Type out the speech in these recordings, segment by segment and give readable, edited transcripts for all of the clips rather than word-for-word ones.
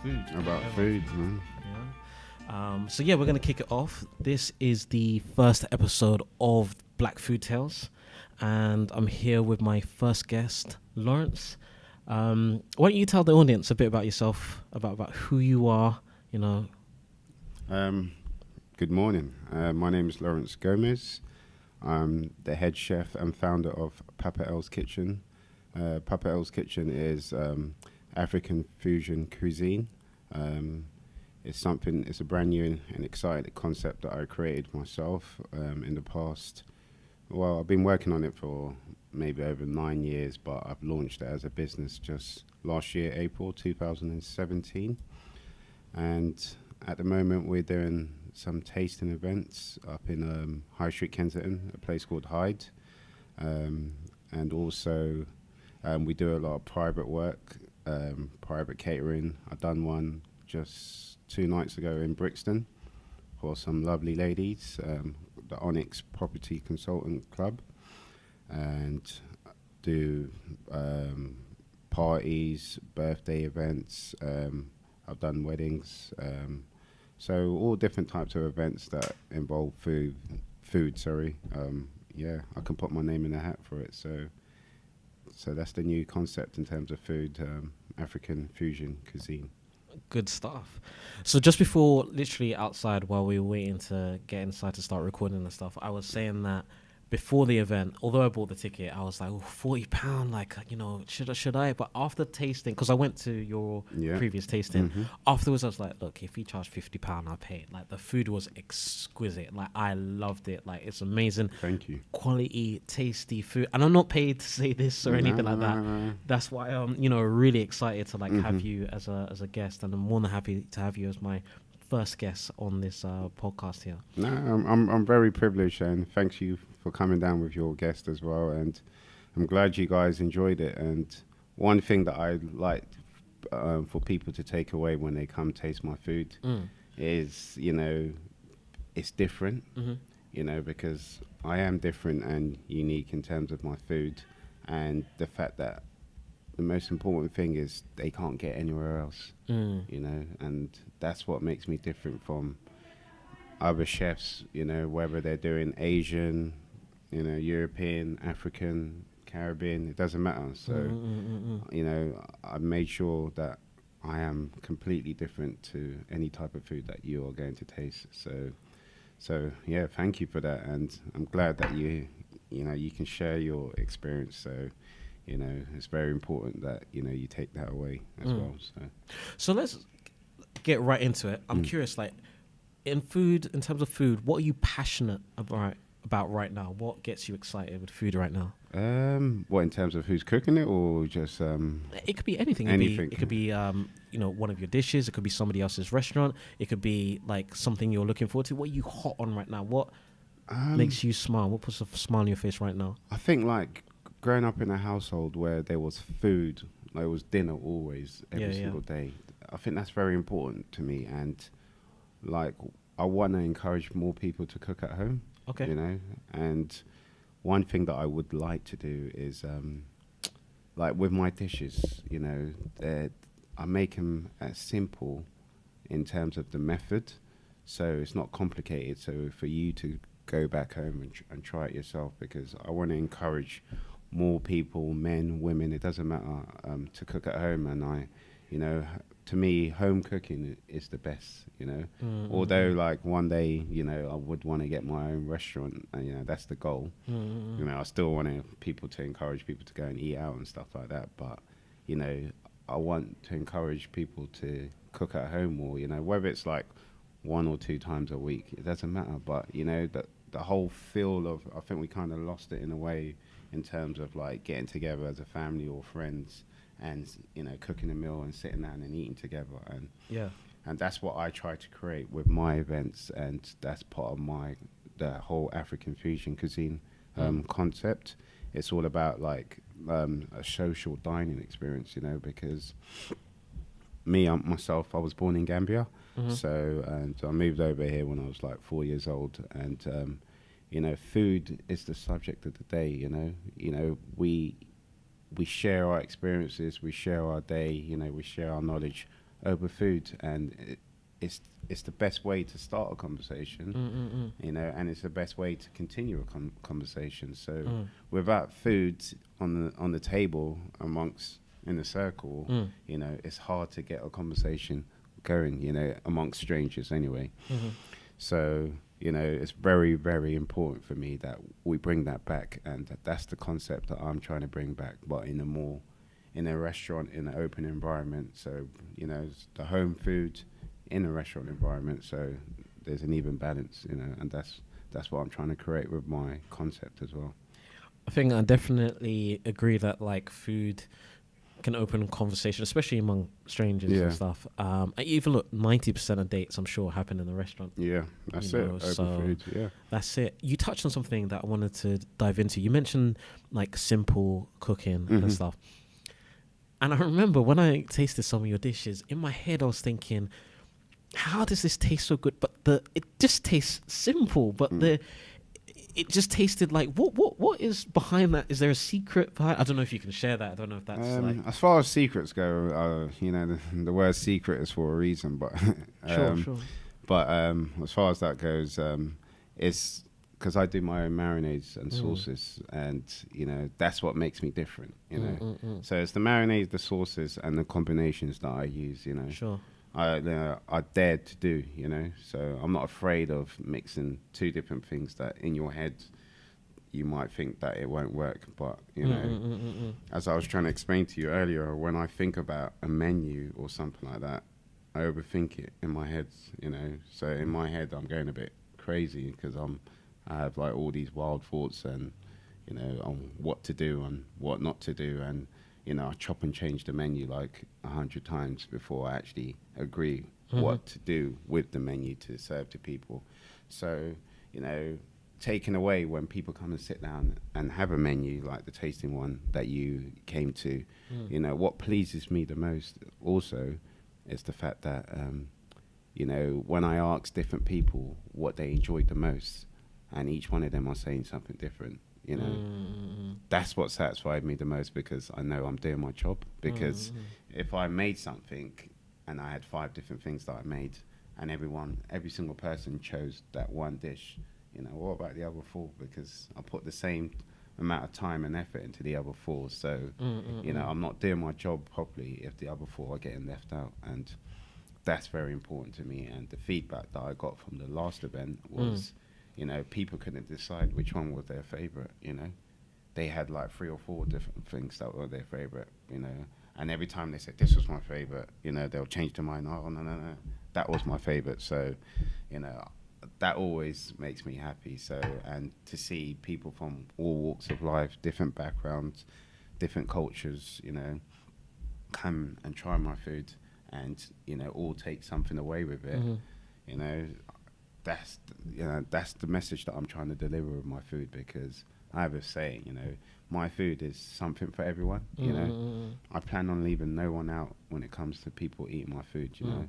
food. About food, man. So yeah, we're gonna kick it off. This is the first episode of Black Food Tales, and I'm here with my first guest, Lawrence. Why don't you tell the audience a bit about yourself, about who you are, you know? Good morning. My name is Lawrence Gomez. I'm the head chef and founder of Papa L's Kitchen. Papa L's Kitchen is African fusion cuisine. It's a brand new and exciting concept that I created myself in the past. Well, I've been working on it for maybe over 9 years, but I've launched it as a business just last year, April 2017. And at the moment, we're doing some tasting events up in High Street, Kensington, a place called Hyde. And also, we do a lot of private work, private catering. I've done one just 2 nights ago in Brixton for some lovely ladies, the Onyx Property Consultant Club, and do parties, birthday events. I've done weddings, so all different types of events that involve food. Yeah, I can put my name in the hat for it. So that's the new concept in terms of food, African fusion cuisine. Good stuff. So just before, literally outside, while we were waiting to get inside to start recording and stuff, I was saying that before the event, although I bought the ticket, I was like, oh, £40, like, you know, should I? But after tasting, because I went to your previous tasting, afterwards I was like, look, if you charge £50, I'll pay it. Like, the food was exquisite. Like, I loved it. Like, it's amazing. Thank you. Quality, tasty food. And I'm not paid to say this or anything like that. No. That's why I'm, really excited to like have you as a guest, and I'm more than happy to have you as my first guest on this podcast here. No, I'm very privileged, and thanks you for coming down with your guest as well. And I'm glad you guys enjoyed it. And one thing that I like for people to take away when they come taste my food is, it's different, because I am different and unique in terms of my food, and the fact that the most important thing is they can't get anywhere else, and that's what makes me different from other chefs, whether they're doing Asian, European, African, Caribbean, it doesn't matter. So, I made sure that I am completely different to any type of food that you are going to taste. So yeah, thank you for that. And I'm glad that you can share your experience. So, it's very important that, you take that away as well. So let's get right into it. I'm curious, like, in terms of food, what are you passionate about right now? What gets you excited with food right now? What, in terms of who's cooking it, or just it could be anything. It could be one of your dishes. It could be somebody else's restaurant. It could be like something you're looking forward to. What are you hot on right now? What makes you smile? What puts a smile on your face right now? I think, like, growing up in a household where there was food, like, it was dinner always, every single day. I think that's very important to me, and like, I want to encourage more people to cook at home. Okay. And one thing that I would like to do is, like, with my dishes, I make them as simple in terms of the method, so it's not complicated. So for you to go back home and try it yourself, because I want to encourage more people, men, women, it doesn't matter, to cook at home. And to me, home cooking is the best, although, like, one day, I would want to get my own restaurant, and, that's the goal. I still want people to encourage people to go and eat out and stuff like that. But, I want to encourage people to cook at home more, whether it's like 1 or 2 times a week, it doesn't matter. But, the whole feel of, I think we kind of lost it in a way in terms of, like, getting together as a family or friends and, cooking a meal and sitting down and eating together. And that's what I try to create with my events, and that's part of the whole African fusion cuisine concept. It's all about, like, a social dining experience, because myself, I was born in Gambia. So, and I moved over here when I was like 4 years old, and food is the subject of the day. We share our experiences, we share our day, we share our knowledge over food, and it's the best way to start a conversation, you know, and it's the best way to continue a conversation. So without food on the table amongst in a circle, you know, it's hard to get a conversation going, you know, amongst strangers anyway. So, you know, it's very, very important for me that we bring that back, and that's the concept that I'm trying to bring back, but in a restaurant, in an open environment. So, you know, it's the home food in a restaurant environment, so there's an even balance, you know, and that's what I'm trying to create with my concept as well. I think I definitely agree that like food can open conversation, especially among strangers and stuff. Even look, 90% of dates, I'm sure, happen in the restaurant. Yeah, that's it. Open food, yeah. That's it. You touched on something that I wanted to dive into. You mentioned like simple cooking and stuff. And I remember when I tasted some of your dishes, in my head I was thinking, how does this taste so good? But it just tastes simple, but it just tasted like what is behind that? Is there a secret behind? I don't know if you can share that. I don't know if that's like, as far as secrets go, you know, the word secret is for a reason, but sure. But as far as that goes, it's because I do my own marinades and sauces, and you know that's what makes me different, you know. So it's the marinades, the sauces, and the combinations that I use, you know. Sure. I dared to do, you know, so I'm not afraid of mixing two different things that in your head you might think that it won't work, but you know, as I was trying to explain to you earlier, when I think about a menu or something like that, I overthink it in my head, you know. So in my head I'm going a bit crazy because I have like all these wild thoughts, and you know, on what to do and what not to do, and you know, I chop and change the menu like 100 times before I actually agree what to do with the menu to serve to people. So, you know, taken away when people come and sit down and have a menu like the tasting one that you came to, you know, what pleases me the most also is the fact that, you know, when I ask different people what they enjoyed the most, and each one of them are saying something different, you know, that's what satisfied me the most, because I know I'm doing my job. Because if I made something and I had 5 different things that I made, and every single person chose that one dish, you know, what about the other 4? Because I put the same amount of time and effort into the other 4. So, you know, I'm not doing my job properly if the other 4 are getting left out. And that's very important to me. And the feedback that I got from the last event was, you know, people couldn't decide which one was their favorite, you know. They had like 3 or 4 different things that were their favorite, you know. And every time they said, this was my favorite, you know, they'll change their mind. Oh, no, that was my favorite. So, you know, that always makes me happy. So, and to see people from all walks of life, different backgrounds, different cultures, you know, come and try my food and, you know, all take something away with it, you know. That's the message that I'm trying to deliver with my food, because I have a saying, you know, my food is something for everyone, you know. I plan on leaving no one out when it comes to people eating my food, you know.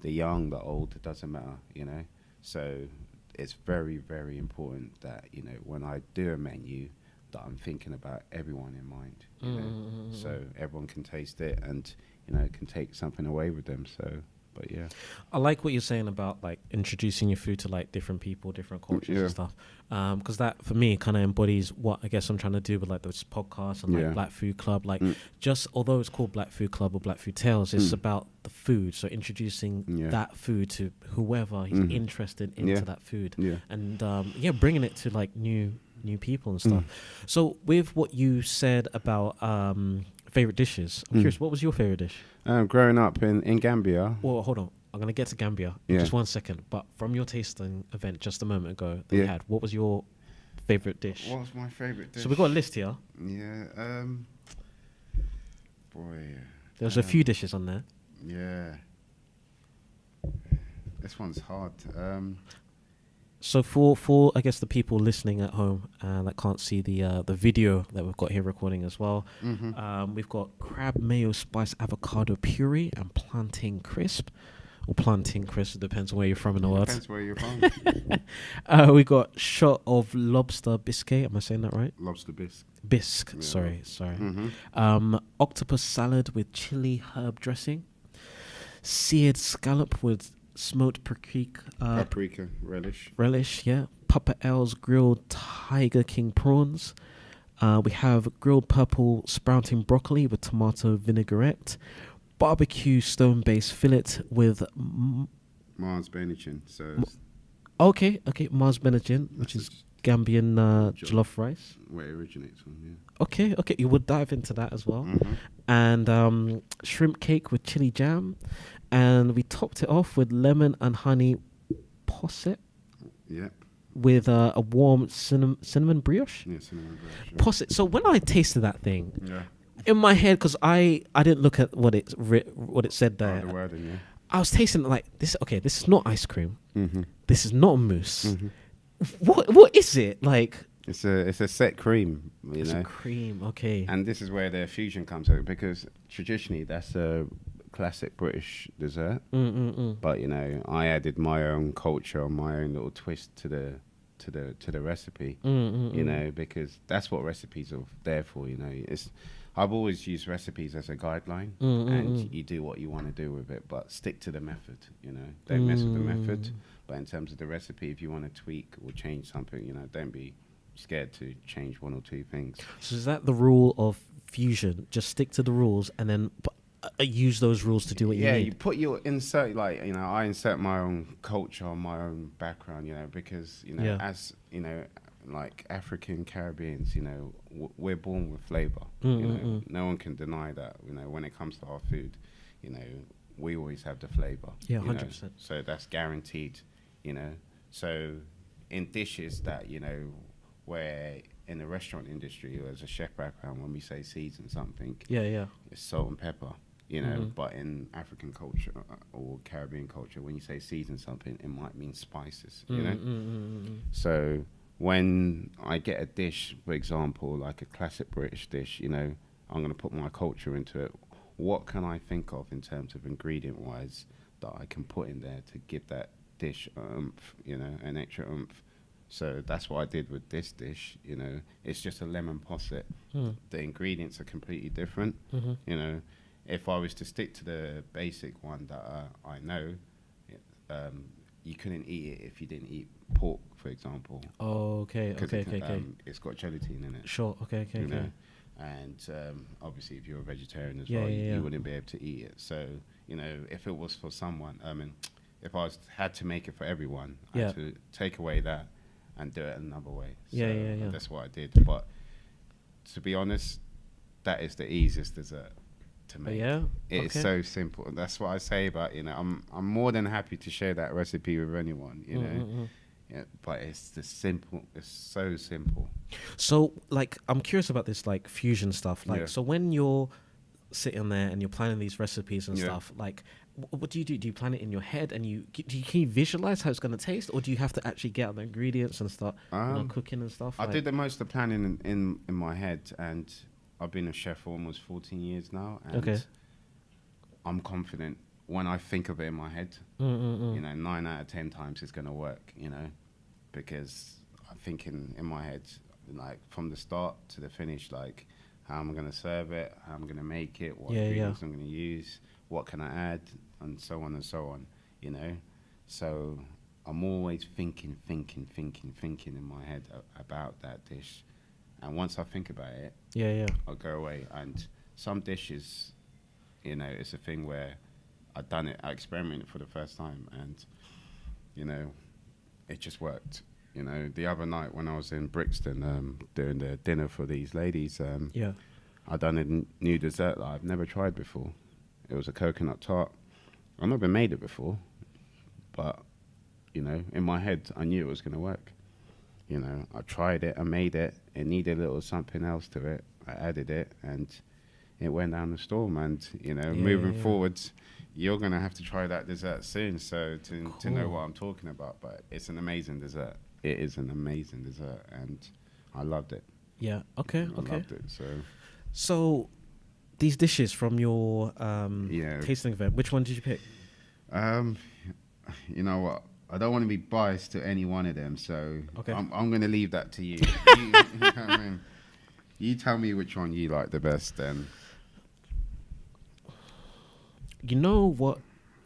The young, the old, it doesn't matter, you know. So it's very, very important that, you know, when I do a menu, that I'm thinking about everyone in mind, you know. So everyone can taste it and, you know, can take something away with them. So, but yeah, I like what you're saying about like introducing your food to like different people, different cultures and stuff, because that for me kind of embodies what I guess I'm trying to do with like this podcast and like Black Food Club. Like just although it's called Black Food Club or Black Food Tales, it's about the food. So introducing that food to whoever is interested into that food, and bringing it to like new people and stuff. So with what you said about favorite dishes, I'm curious, what was your favorite dish? Growing up in Gambia. Well, hold on. I'm going to get to Gambia in just 1 second. But from your tasting event just a moment ago that you had, what was your favorite dish? What was my favorite dish? So we've got a list here. Yeah. There's a few dishes on there. Yeah. This one's hard. So for I guess the people listening at home that can't see the video that we've got here recording as well, we've got crab mayo spice avocado puree and plantain crisp, or plantain crisp, depends on where you're from in the world. Depends where you're from. We got shot of lobster biscuit. Am I saying that right? Lobster bisque. Bisque. Yeah. Sorry. Octopus salad with chili herb dressing. seared scallop with smoked Paprika relish. relish, yeah. Papa L's grilled Tiger King prawns. We have grilled purple sprouting broccoli with tomato vinaigrette. Barbecue stone-based fillet with... Mars Benachin. So okay, Mars Benachin, which is Gambian jollof rice. where it originates from, yeah. Okay, you would dive into that as well. Mm-hmm. And shrimp cake with chili jam. And we topped it off with lemon and honey posset Yep. with a warm cinnamon brioche. Yeah, cinnamon brioche. Posset. So when I tasted that thing, Yeah. in my head, because I didn't look at what it said there. The wording, yeah. I was tasting it like this. Okay, this is not ice cream. Mm-hmm. This is not mousse. Mm-hmm. What is it like? It's a set cream, It's a cream. Okay. And this is where the fusion comes in, because traditionally that's a classic British dessert. But I added my own culture, my own little twist to the recipe. Because that's what recipes are there for. I've always used recipes as a guideline, and you do what you want to do with it, but stick to the method. Don't mess with the method. But in terms of the recipe, if you want to tweak or change something, don't be scared to change one or two things. So is that the rule of fusion? Just stick to the rules and then use those rules to do what you need. Yeah, you put your insert, I insert my own culture, my own background, because, as, like African Caribbeans, we're born with flavor. No one can deny that. When it comes to our food, we always have the flavor. Yeah, 100%. So that's guaranteed. So in dishes that where in the restaurant industry or as a chef background, when we say season something, it's salt and pepper. But in African culture or Caribbean culture, when you say season something, it might mean spices. So when I get a dish, for example, like a classic British dish, I'm going to put my culture into it. What can I think of in terms of ingredient-wise that I can put in there to give that dish oomph, an extra oomph? So that's what I did with this dish. It's just a lemon posset. The ingredients are completely different. If I was to stick to the basic one that I know, you couldn't eat it if you didn't eat pork, for example. Oh, okay. It's got gelatin in it. Sure. Okay. And obviously, if you're a vegetarian as well, you wouldn't be able to eat it. So, if it was for someone, if I had to make it for everyone, I had to take away that and do it another way. So that's what I did. But to be honest, that is the easiest dessert to make. It's so simple. That's what I say about, I'm more than happy to share that recipe with anyone, Yeah, but it's so simple. So, I'm curious about this, fusion stuff. So when you're sitting there and you're planning these recipes and stuff, what do you do? Do you plan it in your head and can you visualize how it's going to taste, or do you have to actually get out the ingredients and start cooking and stuff? I did the most of the planning in my head, and I've been a chef for almost 14 years now, and I'm confident when I think of it in my head. 9 out of 10 times it's going to work, because I'm thinking in my head, from the start to the finish, how I'm going to serve it, how I'm going to make it, what ingredients I'm going to use, what can I add, and so on and so on, So I'm always thinking in my head about that dish. And once I think about it, I'll go away. And some dishes, it's a thing where I experimented for the first time, and, it just worked. The other night when I was in Brixton doing the dinner for these ladies, I done a new dessert that I've never tried before. It was a coconut tart. I've never made it before, but, in my head, I knew it was going to work. I tried it, I made it. It needed a little something else to it. I added it, and it went down the storm. And, moving forwards, you're going to have to try that dessert soon, so to know what I'm talking about. But it's an amazing dessert. It is an amazing dessert, and I loved it. Yeah, okay. I loved it, So, these dishes from your tasting event, which one did you pick? You know what? I don't want to be biased to any one of them, so I'm going to leave that to you. You tell me which one you like the best, then. You know what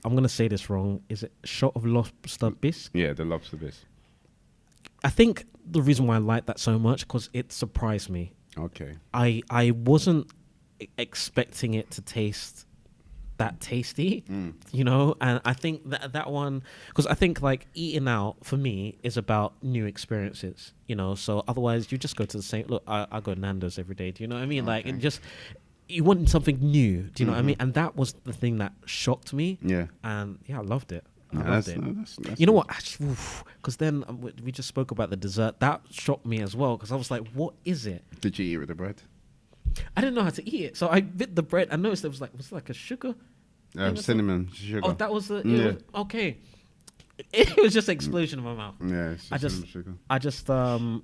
I'm gonna say this wrong. Is it shot of lobster bisque? Yeah, the lobster bisque. I think the reason why I like that so much because it surprised me. Okay. I wasn't expecting it to taste that tasty, you know, and I think that one, because I think like eating out for me is about new experiences, you know. So otherwise you just go to the same. Look, I go to Nando's every day. Do you know what I mean? Like it just, you want something new. Do you know what I mean? And that was the thing that shocked me. Yeah. And yeah, I loved it. I No, loved that's- it. no, that's You know good. what? Actually, because then we just spoke about the dessert. That shocked me as well because I was like, "What is it?" Did you eat with the bread? I didn't know how to eat it, so I bit the bread. I noticed was it like a sugar. thing or Cinnamon, sugar. Oh, that was the Yeah. okay. It was just an explosion in my mouth. Yeah, it's I just just, cinnamon sugar. I just,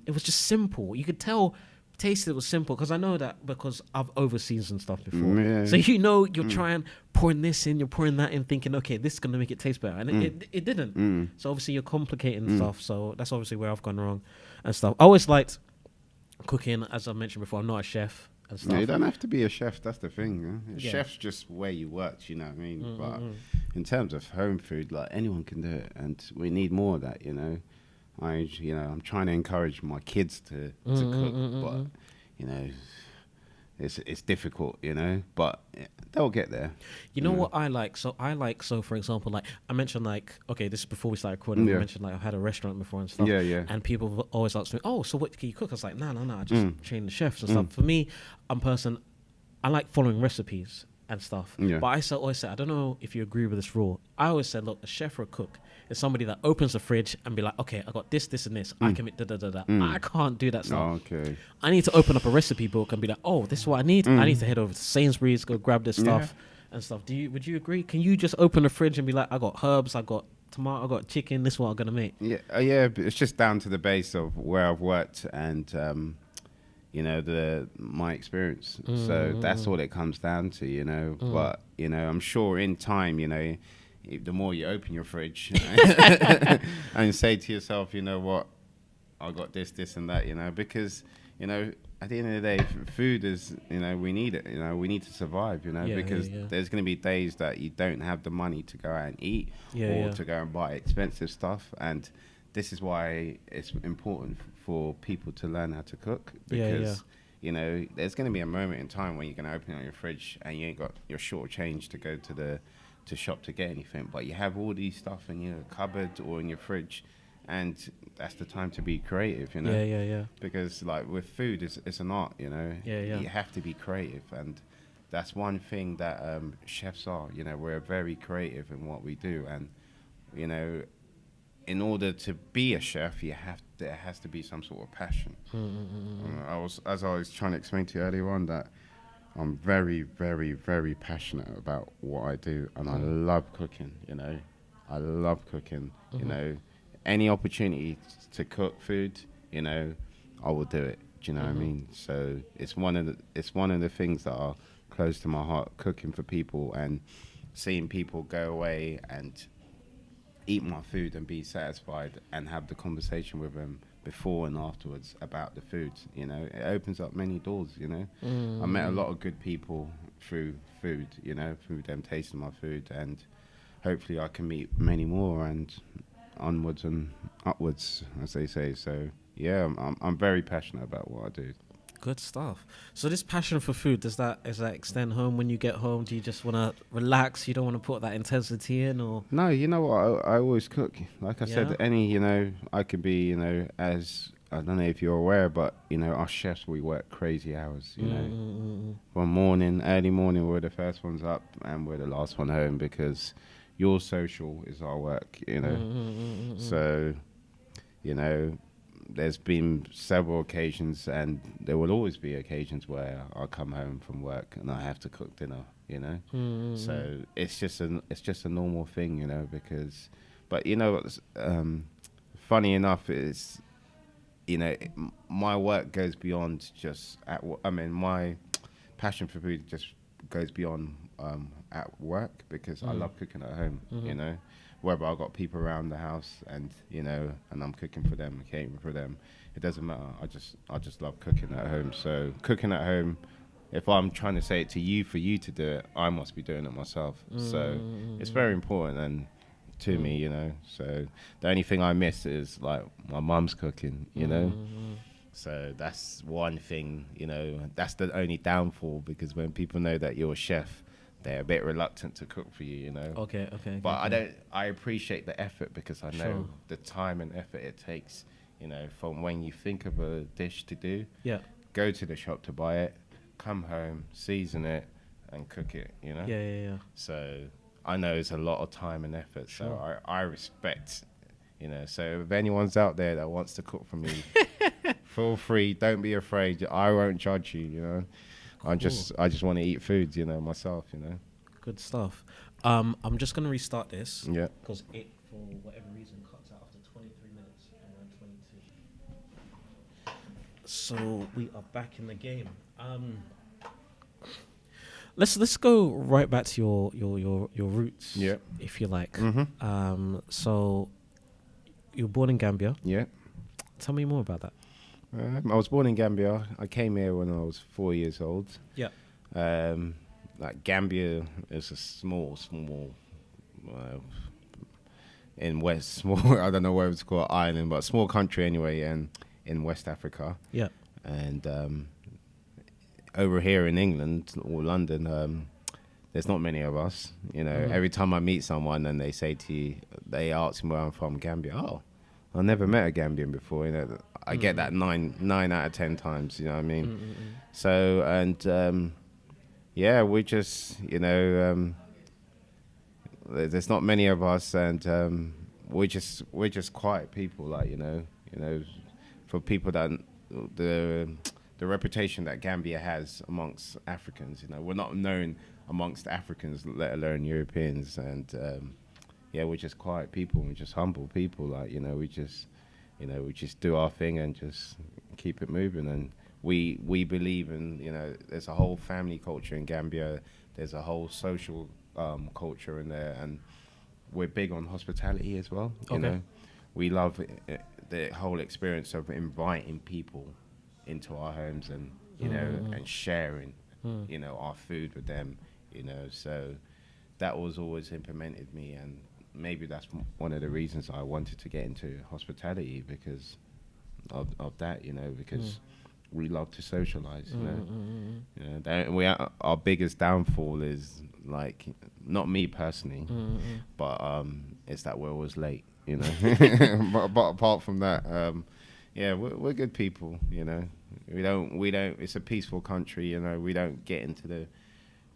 it was just simple. You could tell, taste it was simple because I know that because I've overseasoned stuff before. Yeah. So you know, you're trying pouring this in, you're pouring that in, thinking, okay, this is gonna make it taste better, and it didn't. So obviously you're complicating stuff. So that's obviously where I've gone wrong, and stuff. I always liked cooking, as I mentioned before. I'm not a chef and stuff. No, you don't have to be a chef. That's the thing. Yeah? Yeah. Chef's just where you work. You know what I mean? But in terms of home food, like anyone can do it, and we need more of that. You know, I'm trying to encourage my kids to cook, but you know, it's difficult. You know, but they'll get there. You know what I like? So for example, like I mentioned, like, okay, this is before we started recording. I Yeah. mentioned like I've had a restaurant before and stuff. Yeah, yeah. And people have always asked me, oh, so what can you cook? I was like, no, I just train the chefs and stuff. For me, I like following recipes and stuff. Yeah. But always say, I don't know if you agree with this rule. I always said, look, a chef or a cook is somebody that opens the fridge and be like, okay, I got this, and this. I can make da. I can't do that stuff. Oh, okay. I need to open up a recipe book and be like, oh, this is what I need. I need to head over to Sainsbury's, go grab this stuff and stuff. Would you agree? Can you just open the fridge and be like, I got herbs, I got tomato, I got chicken, this is what I'm gonna make? Yeah, but it's just down to the base of where I've worked and you know my experience. So that's all it comes down to, you know. But you know, I'm sure in time, you know, the more you open your fridge and say to yourself, you know what, I got this, and that, you know, because you know, at the end of the day, food is, you know, we need it. You know, we need to survive. You know, because there's going to be days that you don't have the money to go out and eat to go and buy expensive stuff. And this is why it's important for people to learn how to cook, because you know, there's going to be a moment in time when you're going to open up your fridge and you ain't got your short change to go to the shop to get anything, but you have all these stuff in your cupboard or in your fridge. And that's the time to be creative, you know. Yeah. Because like with food, it's an art, you know. Yeah. You have to be creative, and that's one thing that chefs are. You know, we're very creative in what we do, and you know, in order to be a chef, there has to be some sort of passion. As I was trying to explain to you earlier on, that I'm very, very, very passionate about what I do, and I love cooking. You know, I love cooking. You know. Any opportunity to cook food, you know, I will do it. Do you know what I mean? So it's one of the things that are close to my heart, cooking for people and seeing people go away and eat my food and be satisfied and have the conversation with them before and afterwards about the food. You know, it opens up many doors. You know, I met a lot of good people through food. You know, through them tasting my food, and hopefully I can meet many more and onwards and upwards, as they say. So yeah, I'm very passionate about what I do. Good stuff. So this passion for food, does that extend home? When you get home, do you just want to relax? You don't want to put that intensity in, or? No, you know what, I always cook. Like I said, you know, I could be, you know, as I don't know if you're aware, but you know, us chefs, we work crazy hours, you know. From early morning, we're the first ones up and we're the last one home, because your social is our work, you know. So, you know, there's been several occasions, and there will always be occasions where I come home from work and I have to cook dinner, you know. So it's just a normal thing, you know. Because, but you know, funny enough, is, you know, my work goes beyond just my passion for food just goes beyond at work, because I love cooking at home, you know, whether I've got people around the house and, you know, and I'm cooking for them, catering for them, it doesn't matter. I just love cooking at home. So cooking at home if I'm trying to say it to you for you to do it, I must be doing it myself. So it's very important and to me, you know. So the only thing I miss is like my mum's cooking, you know. So that's one thing, you know. That's the only downfall, because when people know that you're a chef, they're a bit reluctant to cook for you, you know. Okay. But I appreciate the effort, because I know the time and effort it takes, you know, from when you think of a dish to do, go to the shop to buy it, come home, season it, and cook it, you know. Yeah. So I know it's a lot of time and effort. So I respect, you know. So if anyone's out there that wants to cook for me, feel free. Don't be afraid. I won't judge you, you know. Cool. I just want to eat food, you know, myself, you know. Good stuff. I'm just gonna restart this. Yeah. Because it, for whatever reason, cuts out after 23 minutes and we're at 22. So we are back in the game. Let's go right back to your roots. Yeah. If you like. Mm-hmm. So you were born in Gambia. Yeah. Tell me more about that. I was born in Gambia. I came here when I was 4 years old. Yeah. Like Gambia is a small, in West, small, I don't know whether it's called island, but small country anyway, and in West Africa. Yeah. And over here in England or London, there's not many of us. You know, every time I meet someone and they say to you, they ask me where I'm from, Gambia. Oh, I never met a Gambian before. You know, I get that nine out of 10 times. You know what I mean? So, and yeah, we just, you know, there's not many of us, and we're just quiet people. Like, you know, for people that the reputation that Gambia has amongst Africans, you know, we're not known amongst Africans, let alone Europeans, and yeah, we're just quiet people, we're just humble people, like, you know, we just do our thing and just keep it moving. And we believe in, you know, there's a whole family culture in Gambia, there's a whole social culture in there, and we're big on hospitality as well. You know, we love the whole experience of inviting people into our homes, and you know, and sharing you know, our food with them, you know. So that was always implemented me, and maybe that's one of the reasons I wanted to get into hospitality, because of that, you know, because we love to socialize, you know. You know, our biggest downfall is, like, not me personally, but it's that we're always late, you know. but apart from that, yeah, we're good people, you know. We don't. It's a peaceful country, you know. We don't get into the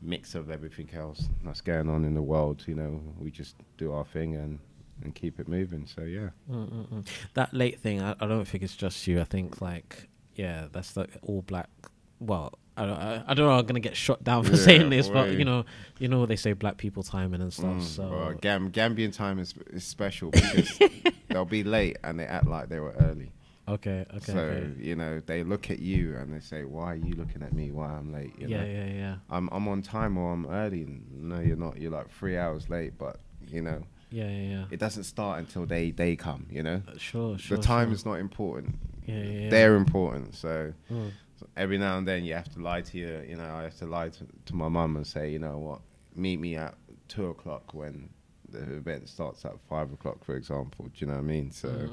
mix of everything else that's going on in the world, you know. We just do our thing and keep it moving. So yeah. That late thing, I don't think it's just you. I think, like, yeah, that's the all black. Well, I don't know. I'm gonna get shot down for saying this, but you know what they say, black people timing and stuff. So well, Gambian time is special, because they'll be late and they act like they were early. Okay. So you know, they look at you and they say, "Why are you looking at me? Why I'm late?" You know? Yeah. I'm on time or I'm early. No, you're not. You're like 3 hours late, but you know. Yeah. It doesn't start until they come. You know. Sure. The time is not important. Yeah. They're important. So every now and then you have to lie to you know, I have to lie to my mum and say, you know what, meet me at 2:00 when the event starts at 5:00, for example. Do you know what I mean? So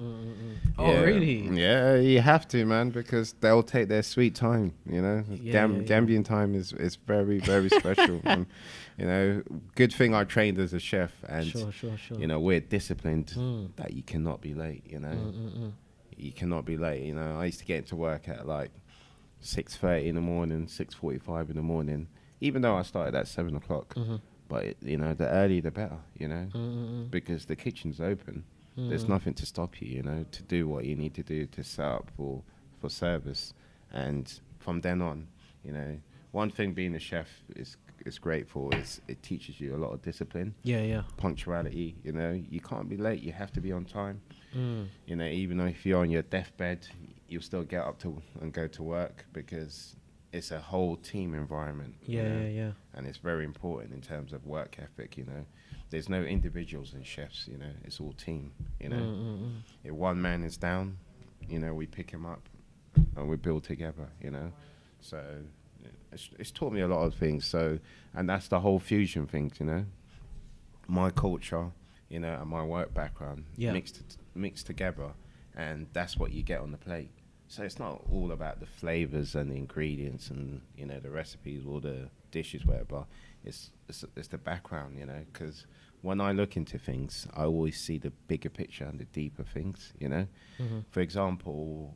Oh, really? Yeah, you have to, man, because they'll take their sweet time, you know. Gambian time is very, very special. And, you know, good thing I trained as a chef, and sure. you know, we're disciplined that you cannot be late, you know. You cannot be late, you know. I used to get into work at like 6:30 in the morning, 6:45 in the morning, even though I started at 7:00. But you know, the earlier the better, you know, because the kitchen's open. There's nothing to stop you, you know, to do what you need to do to set up for service. And from then on, you know, one thing being a chef is great for is it teaches you a lot of discipline. Yeah. Punctuality, you know, you can't be late. You have to be on time. You know, even though if you're on your deathbed, you'll still get up and go to work, because it's a whole team environment. Yeah. And it's very important in terms of work ethic, you know. There's no individuals in chefs, you know. It's all team, you know. If one man is down, you know, we pick him up and we build together, you know. So it's taught me a lot of things. So, and that's the whole fusion thing, my culture, and my work background mixed together, and that's what you get on the plate. So it's not all about the flavors and the ingredients and the recipes or the dishes, whatever. It's the background, because when I look into things, I always see the bigger picture and the deeper things. For example,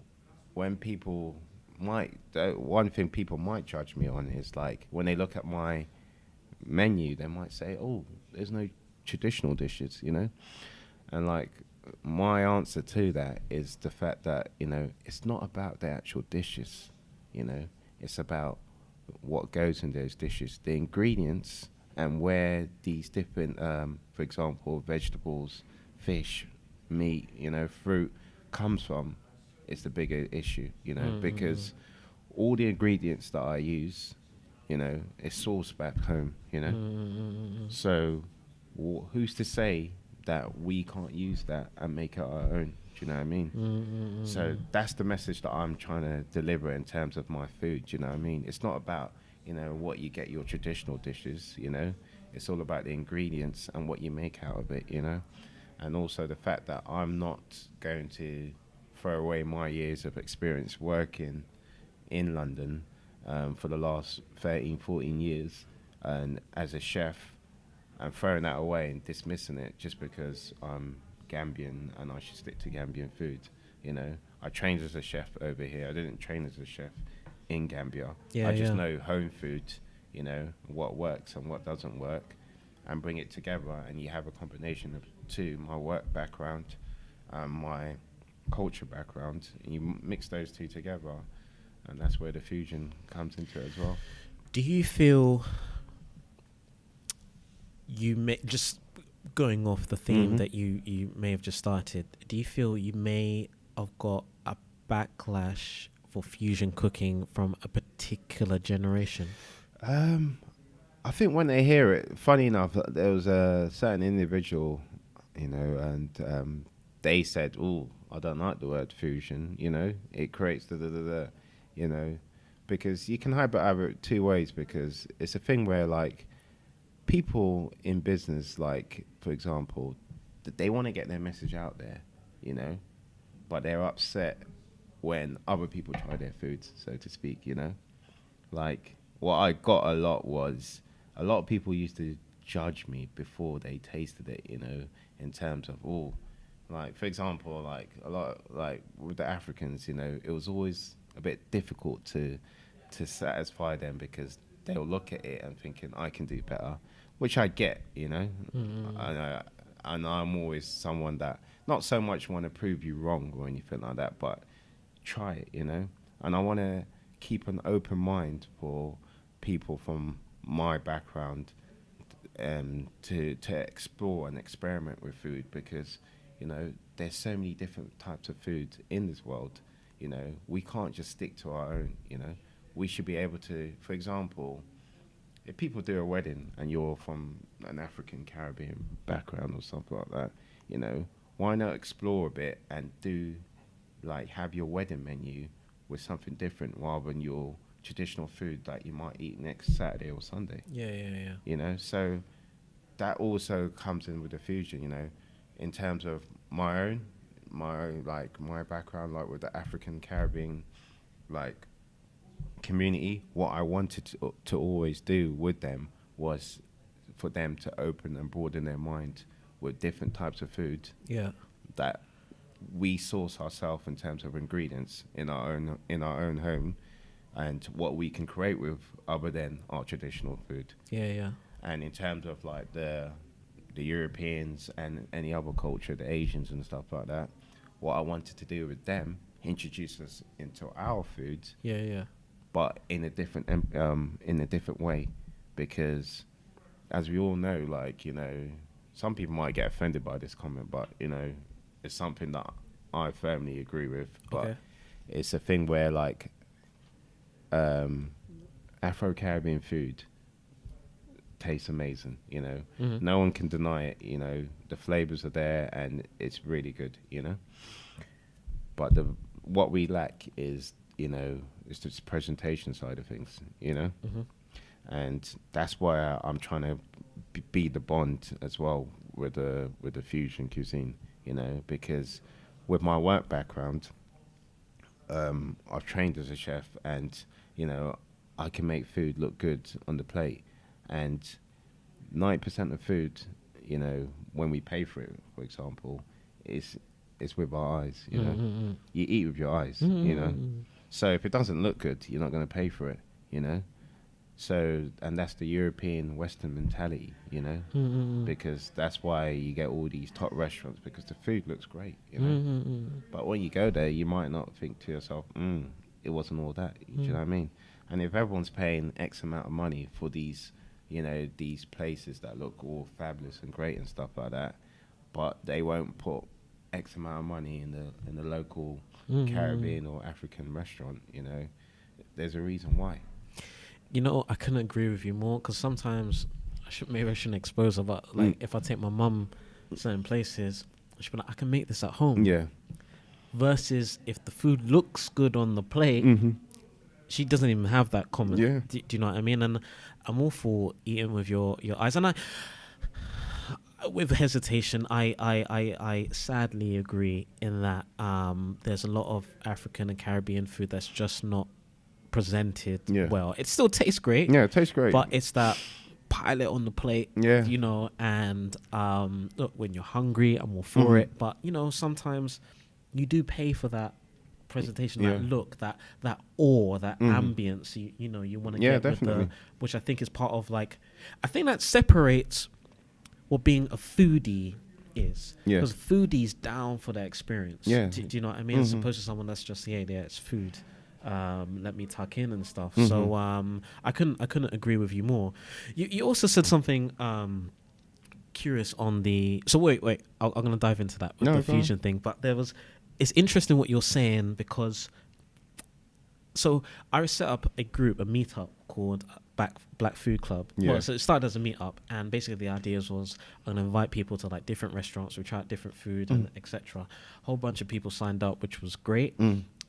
when people one thing people might judge me on is like when they look at my menu, they might say, "Oh, there's no traditional dishes," and like my answer to that is the fact that it's not about the actual dishes, it's about what goes in those dishes, the ingredients, and where these different, for example, vegetables, fish, meat, fruit comes from. Is the bigger issue, because all the ingredients that I use, is sourced back home, So who's to say that we can't use that and make it our own? Do you know what I mean? So that's the message that I'm trying to deliver in terms of my food. Do you know what I mean? It's not about, what you get your traditional dishes, It's all about the ingredients and what you make out of it, And also the fact that I'm not going to throw away my years of experience working in London for the last 13, 14 years and as a chef, and throwing that away and dismissing it just because I'm Gambian and I should stick to Gambian food. I trained as a chef over here. I didn't train as a chef in Gambia. I just know home food, what works and what doesn't work, and bring it together. And you have a combination of two, my work background and my culture background, and you mix those two together, and that's where the fusion comes into it as well. Do you feel just going off the theme that you may have just started, do you feel you may have got a backlash for fusion cooking from a particular generation? I think when they hear it, funny enough, there was a certain individual, and they said, "Oh, I don't like the word fusion, it creates because you can have it two ways, because it's a thing where like people in business, like for example, they want to get their message out there, but they're upset when other people try their foods, so to speak, Like what I got a lot was a lot of people used to judge me before they tasted it, in terms of, like, for example, like a lot, like with the Africans, it was always a bit difficult to satisfy them because they'll look at it and thinking I can do better, which I get, and I'm always someone that not so much want to prove you wrong or anything like that, but try it, and I want to keep an open mind for people from my background to explore and experiment with food, because there's so many different types of food in this world. We can't just stick to our own. We should be able to, for example, if people do a wedding and you're from an African Caribbean background or something like that, why not explore a bit and have your wedding menu with something different rather than your traditional food that you might eat next Saturday or Sunday. Yeah. So that also comes in with the fusion, in terms of my background, like with the African Caribbean, like community. What I wanted to always do with them was for them to open and broaden their mind with different types of food. Yeah. That we source ourselves in terms of ingredients in our own home, and what we can create with other than our traditional food. Yeah. And in terms of like the Europeans and any other culture, the Asians and stuff like that, what I wanted to do with them, introduce us into our foods. Yeah. But in a different way, because as we all know, like, some people might get offended by this comment, but it's something that I firmly agree with. But it's a thing where like Afro-Caribbean food tastes amazing, No one can deny it, the flavors are there and it's really good, But what we lack is, it's the presentation side of things, you know. Mm-hmm. And that's why I'm trying to be the bond as well with the fusion cuisine, you know, because with my work background, I've trained as a chef, and you know, I can make food look good on the plate, and 90% of food, you know, when we pay for it, for example, is with our eyes, you know. Mm-hmm. You eat with your eyes, Mm-hmm. you know. So if it doesn't look good, you're not going to pay for it, you know. So, and that's the European Western mentality, you know, Mm-hmm. because that's why you get all these top restaurants, because the food looks great, you know. Mm-hmm. But when you go there, you might not think to yourself, it wasn't all that. Do you know what I mean? And if everyone's paying X amount of money for these, you know, these places that look all fabulous and great and stuff like that, but they won't put X amount of money in the local Caribbean or African restaurant, you know, there's a reason why. You know, I couldn't agree with you more, because sometimes maybe I shouldn't expose her, but like if I take my mum certain places, she'll be like, I can make this at home. Yeah. Versus if the food looks good on the plate, she doesn't even have that comment. Yeah. Do you know what I mean? And I'm all for eating with your eyes. And I, with hesitation, I sadly agree in that there's a lot of African and Caribbean food that's just not presented well. It still tastes great. Yeah, it tastes great. But it's that pile it on the plate, Yeah. you know, and look, when you're hungry, I'm all for it. But, you know, sometimes you do pay for that presentation, that look, that awe, that ambience, you know, you want to get definitely. with which I think is part of, like, I think that separates what being a foodie is. Yeah. Because foodie's down for the experience. Yeah. Do you know what I mean? As opposed to someone that's just, it's food. Let me tuck in and stuff. So I couldn't agree with you more. You also said something curious on the. So wait, I'm gonna dive into that with the fusion thing. But it's interesting what you're saying, because. So I set up a meetup called Black Food Club. Yeah. Well, so it started as a meetup, and basically the idea was I'm gonna invite people to like different restaurants. We try out different food and etc. A whole bunch of people signed up, which was great.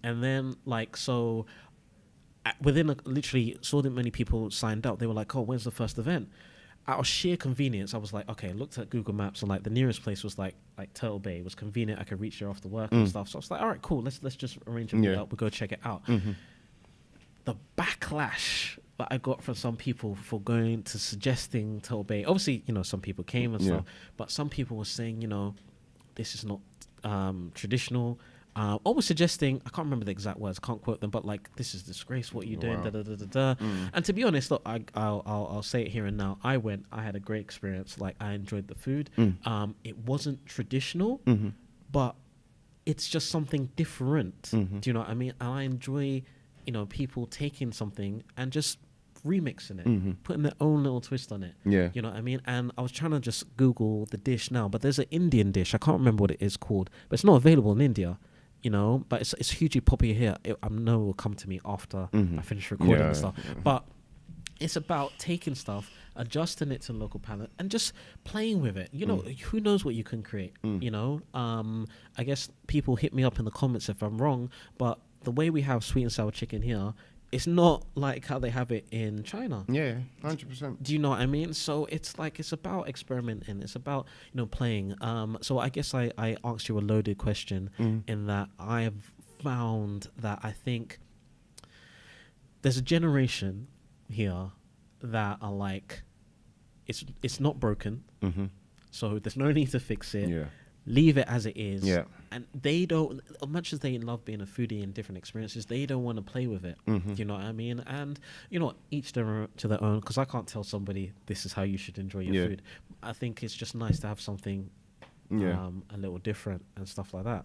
And then, like, so within literally so many people signed up, they were like, oh, when's the first event? Out of sheer convenience, I was like, okay, looked at Google Maps, and like the nearest place was like Turtle Bay. It was convenient. I could reach there after work and stuff. So I was like, all right, cool. Let's just arrange a meetup. We'll go check it out. The backlash that I got from some people for going to suggesting Turtle Bay. Obviously, you know, some people came and stuff, but some people were saying, you know, this is not traditional. Always suggesting, I can't remember the exact words, can't quote them, but like, this is disgrace, what you're doing, And to be honest, look, I'll say it here and now. I had a great experience. Like, I enjoyed the food. It wasn't traditional, but it's just something different. Do you know what I mean? And I enjoy, you know, people taking something and just remixing it, putting their own little twist on it. Yeah. You know what I mean? And I was trying to just Google the dish now, but there's an Indian dish. I can't remember what it is called, but it's not available in India. You know, but it's hugely popular here. I know it will come to me after I finish recording and stuff. But it's about taking stuff, adjusting it to the local palate, and just playing with it. You know, who knows what you can create? You know, I guess people hit me up in the comments if I'm wrong, but the way we have sweet and sour chicken here, it's not like how they have it in China. Yeah, 100%. Do you know what I mean? So it's like, it's about experimenting. It's about, you know, playing. So I guess I asked you a loaded question in that I have found that I think there's a generation here that are like, it's not broken. So there's no need to fix it. Yeah. Leave it as it is. Yeah. And they don't, as much as they love being a foodie and different experiences, they don't want to play with it. Do you know what I mean? And, you know, each to their own, because I can't tell somebody this is how you should enjoy your food. I think it's just nice to have something a little different and stuff like that.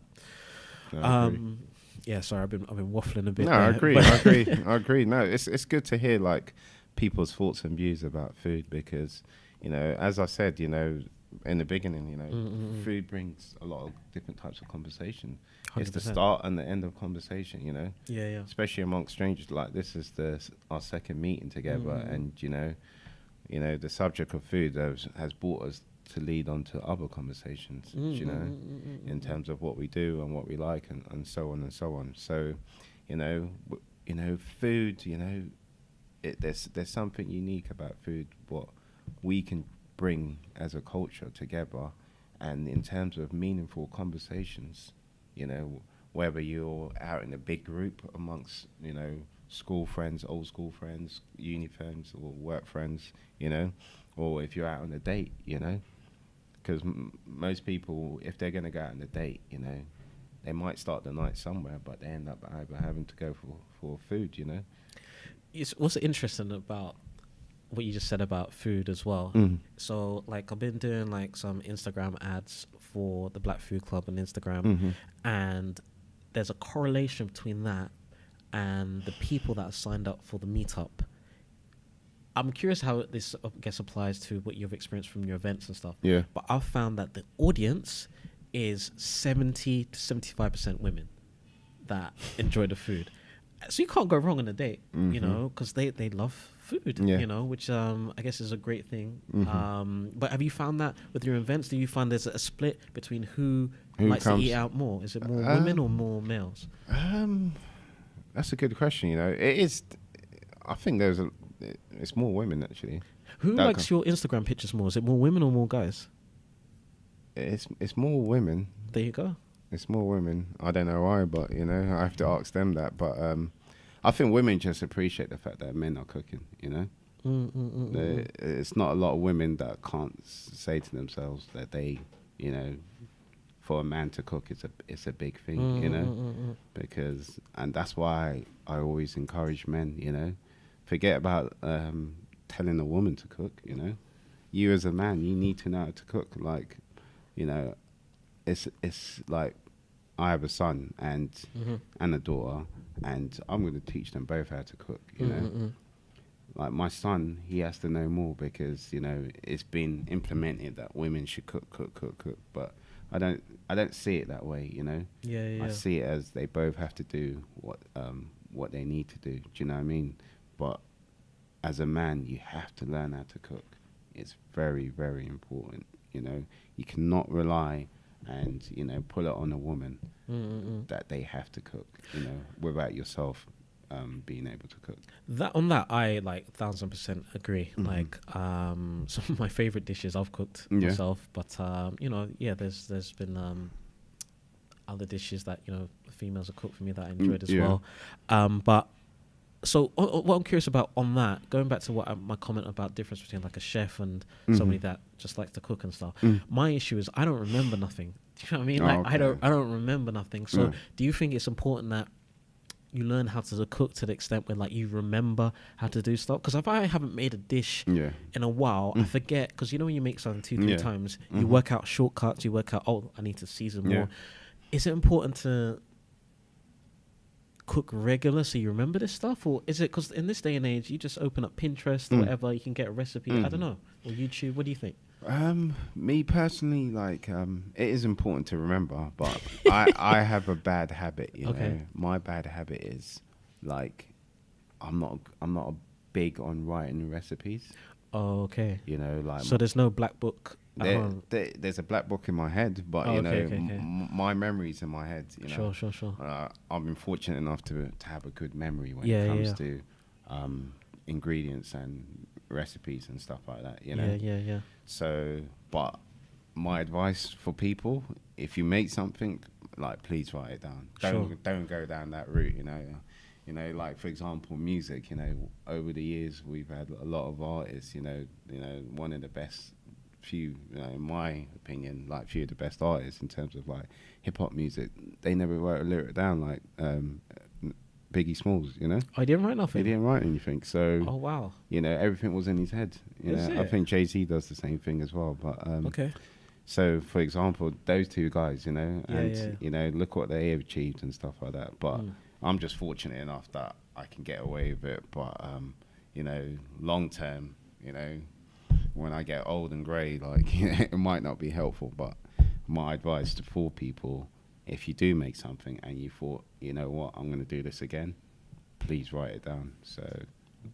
Yeah, sorry, I've been waffling a bit. No, there, I agree. No, it's good to hear like people's thoughts and views about food, because, you know, as I said, you know, in the beginning, you know, food brings a lot of different types of conversation. 100%. It's the start and the end of conversation, you know. Yeah. Especially amongst strangers. Like, this is our second meeting together, and you know, the subject of food has brought us to lead on to other conversations. You know, in terms of what we do and what we like, and so on and so on. So, you know, you know, food, you know, there's something unique about food, what we can bring as a culture together, and in terms of meaningful conversations, you know, whether you're out in a big group amongst, you know, school friends, old school friends, uni friends, or work friends, you know, or if you're out on a date, you know, because most people, if they're going to go out on a date, you know, they might start the night somewhere, but they end up either having to go for food, you know. What's interesting about what you just said about food as well. So like I've been doing like some Instagram ads for the Black Food Club on Instagram, and there's a correlation between that and the people that are signed up for the meetup. I'm curious how this applies to what you've experienced from your events and stuff. Yeah. But I've found that the audience is 70 to 75% women that enjoy the food. So you can't go wrong on a date, you know, because they love food, you know, which I guess is a great thing. But have you found that with your events? Do you find there's a split between who likes to eat out more? Is it more women or more males? That's a good question. You know, it is. I think it's more women actually. Who likes your Instagram pictures more? Is it more women or more guys? It's more women. There you go. It's more women. I don't know why, but you know, I have to ask them that. But I think women just appreciate the fact that men are cooking. You know, it's not a lot of women that can't say to themselves that they, you know, for a man to cook it's a big thing. You know, because and that's why I always encourage men. You know, forget about telling a woman to cook. You know, you as a man, you need to know how to cook. Like, you know, it's like I have a son and a daughter, and I'm going to teach them both how to cook. You know, like my son, he has to know more because, you know, it's been implemented that women should cook. But I don't see it that way. You know, I see it as they both have to do what they need to do. Do you know what I mean? But as a man, you have to learn how to cook. It's very, very important. You know, you cannot rely and, you know, pull it on a woman that they have to cook, you know, without yourself being able to cook. That I like 1,000% agree. Like some of my favorite dishes I've cooked myself, but you know, there's been other dishes that, you know, females have cooked for me that I enjoyed as well. But so what I'm curious about on that, going back to what my comment about difference between like a chef and somebody that just likes to cook and stuff. My issue is I don't remember nothing. Do you know what I mean? Like I don't remember nothing. So do you think it's important that you learn how to cook to the extent where like you remember how to do stuff? Because if I haven't made a dish in a while, I forget. Because you know when you make something 2-3 times, you work out shortcuts. You work out, oh, I need to season more. Is it important to cook regular so you remember this stuff, or is it because in this day and age you just open up Pinterest or whatever, you can get a recipe, I don't know, or YouTube? What do you think? Me personally, like it is important to remember, but I have a bad habit, you know. My bad habit is like I'm not big on writing recipes. You know, like so there's no black book. There's a black book in my head, but you know, my memory's in my head. You know, sure. I've been fortunate enough to have a good memory when it comes to ingredients and recipes and stuff like that. You know, So, but my advice for people: if you make something, like, please write it down. Don't go down that route. You know, like for example, music. You know, over the years we've had a lot of artists. You know, one of the best. Few, in my opinion, like few of the best artists in terms of like hip hop music, they never wrote a lyric down. Like Biggie Smalls, you know. I didn't write nothing. He didn't write anything. So, oh wow, you know, everything was in his head. You know, I think Jay-Z does the same thing as well. But so for example, those two guys, you know, and you know, look what they have achieved and stuff like that. But I'm just fortunate enough that I can get away with it. But you know, long term, you know, when I get old and grey, like, you know, it might not be helpful, but my advice for people, if you do make something and you thought, you know what, I'm going to do this again, please write it down. So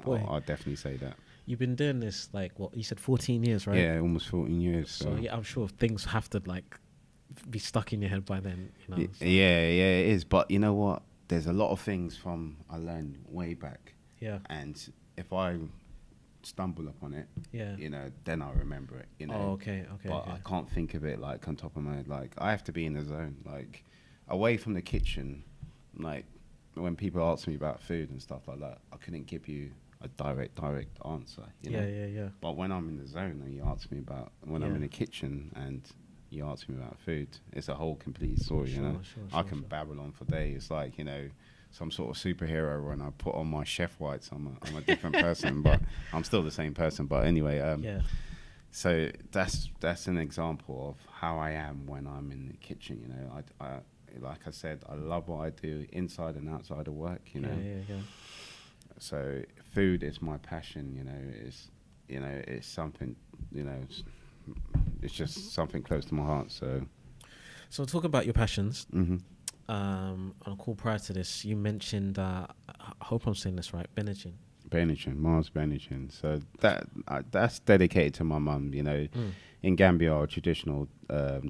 I'll definitely say that. You've been doing this, like, what, you said 14 years, right? Yeah, almost 14 years. So yeah, I'm sure things have to, like, be stuck in your head by then, you know. Yeah, it is. But you know what? there's a lot of things from I learned way back, Yeah. and if I stumble upon it, Yeah. you know, then I remember it, you know. Oh, okay. Okay. But Okay. I can't think of it like on top of my head. Like I have to be in the zone, like away from the kitchen. Like when people ask me about food and stuff like that, I couldn't give you a direct answer, you know. Yeah. Yeah. Yeah. But when I'm in the zone and you ask me about when I'm Yeah. in the kitchen and you ask me about food, it's a whole complete story, you know. I can babble on for days. It's like, you know, some sort of superhero when I put on my chef whites. I'm a different person, but I'm still the same person. But anyway, Yeah. so that's an example of how I am when I'm in the kitchen, you know. I like I said, I love what I do inside and outside of work, you know. Yeah. So food is my passion, you know. It's something, you know. It's just something close to my heart. So talk about your passions. Mm-hmm. On a call prior to this, you mentioned. I hope I'm saying this right. Benachin, Mars Benachin. So that's dedicated to my mum. You know, in Gambia, our traditional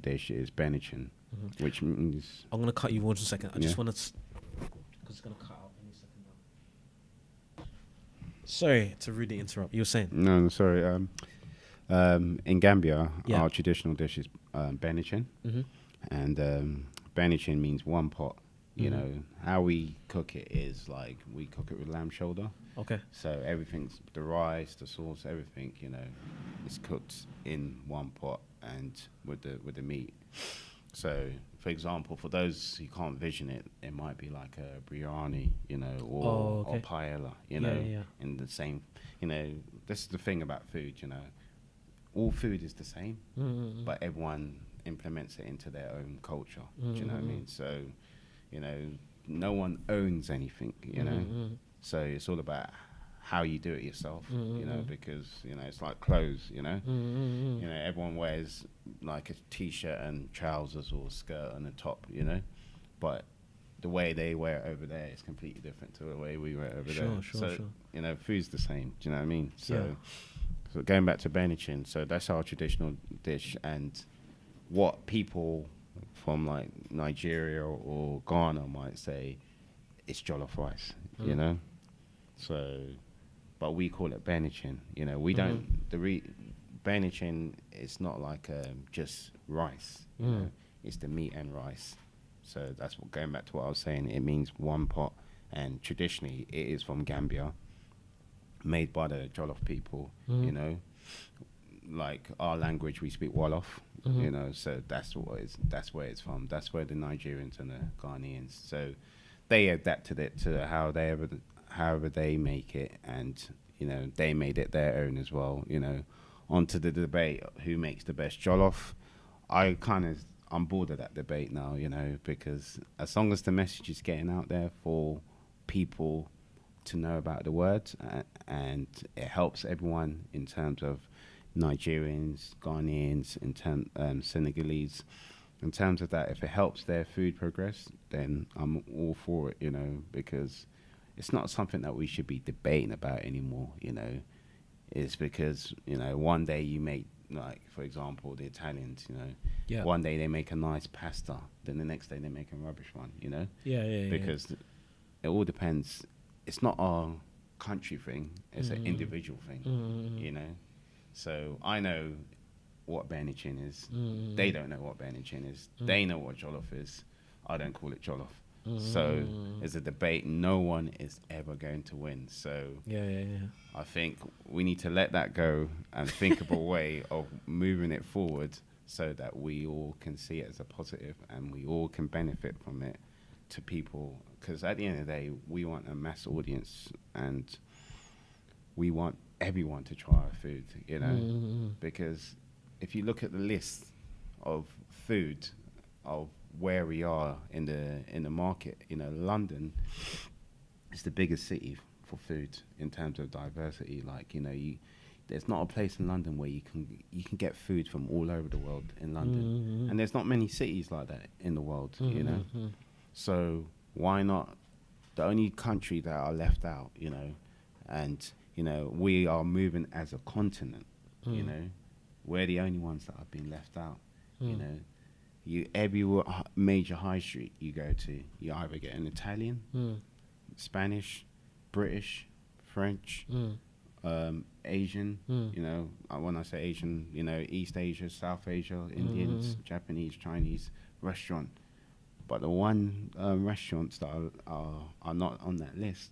dish is Benachin, which means. I'm gonna cut you one second. I just Yeah. want to, because it's gonna cut out any second now. Sorry to rudely interrupt. You were saying. No, sorry. In Gambia, Yeah. our traditional dish is Benachin, Mm-hmm. and Benachin means one pot. You Mhm. know, how we cook it is like we cook it with lamb shoulder. Okay. So everything's the rice, the sauce, everything, you know, is cooked in one pot and with the meat. So, for example, for those who can't vision it, it might be like a biryani, you know, or paella, you know, Yeah. in the same, you know. This is the thing about food, you know. All food is the same, Mm-hmm. but everyone implements it into their own culture. Do you know what I mean? So, you know, no one owns anything, you know. Mm-hmm. So it's all about how you do it yourself, you know, because, you know, it's like clothes, you know. Mm-hmm. You know, everyone wears like a t-shirt and trousers or skirt and a top, you know. But the way they wear it over there is completely different to the way we wear it over there. So, you know, food's the same, do you know what I mean? So, so going back to Benachin, so that's our traditional dish, and what people from like Nigeria or Ghana might say it's jollof rice, you know. So, but we call it Benachin. You know, we don't. Benachin is not like just rice. You know, it's the meat and rice. So that's what, going back to what I was saying. It means one pot, and traditionally it is from Gambia, made by the Jollof people. You know, like our language, we speak Wolof. You know, so that's where it's from. That's where the Nigerians and the Ghanaians. So they adapted it to however they make it, and you know, they made it their own as well. You know, onto the debate who makes the best jollof. I'm bored of that debate now, you know, because as long as the message is getting out there for people to know about the word, and it helps everyone in terms of Nigerians, Ghanaians, Senegalese, in terms of that, if it helps their food progress, then I'm all for it, you know, because it's not something that we should be debating about anymore, you know. It's because, you know, one day you make, like, for example, the Italians, you know, one day they make a nice pasta, then the next day they make a rubbish one, you know? Because it all depends. It's not a country thing, it's an individual thing, you know? So I know what Benachin is. They don't know what Benachin is. They know what jollof is. I don't call it jollof. So it's a debate no one is ever going to win. So I think we need to let that go and think of a way of moving it forward so that we all can see it as a positive and we all can benefit from it to people. Because at the end of the day, we want a mass audience and we want everyone to try our food, you know, because if you look at the list of food of where we are in the market, you know, London is the biggest city for food in terms of diversity. Like, you know, there's not a place in London where you can get food from all over the world in London, and there's not many cities like that in the world, you know. So why not? The only country that are left out, you know, and you know, we are moving as a continent, you know. We're the only ones that have been left out, you know. every major high street you go to, you either get an Italian, Spanish, British, French, Asian. You know, when I say Asian, you know, East Asia, South Asia, Indians, Japanese, Chinese restaurant. But the one restaurants that are not on that list,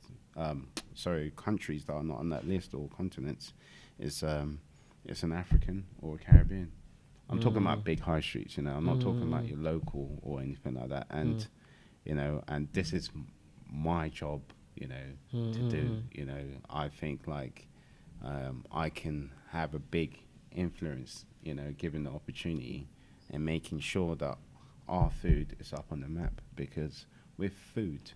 countries that are not on that list or continents, is it's an African or a Caribbean. I'm talking about big high streets, you know. I'm not talking about your local or anything like that. And you know, and this is my job, you know, to do. You know, I think like I can have a big influence, you know, given the opportunity, and making sure that our food is up on the map. Because with food,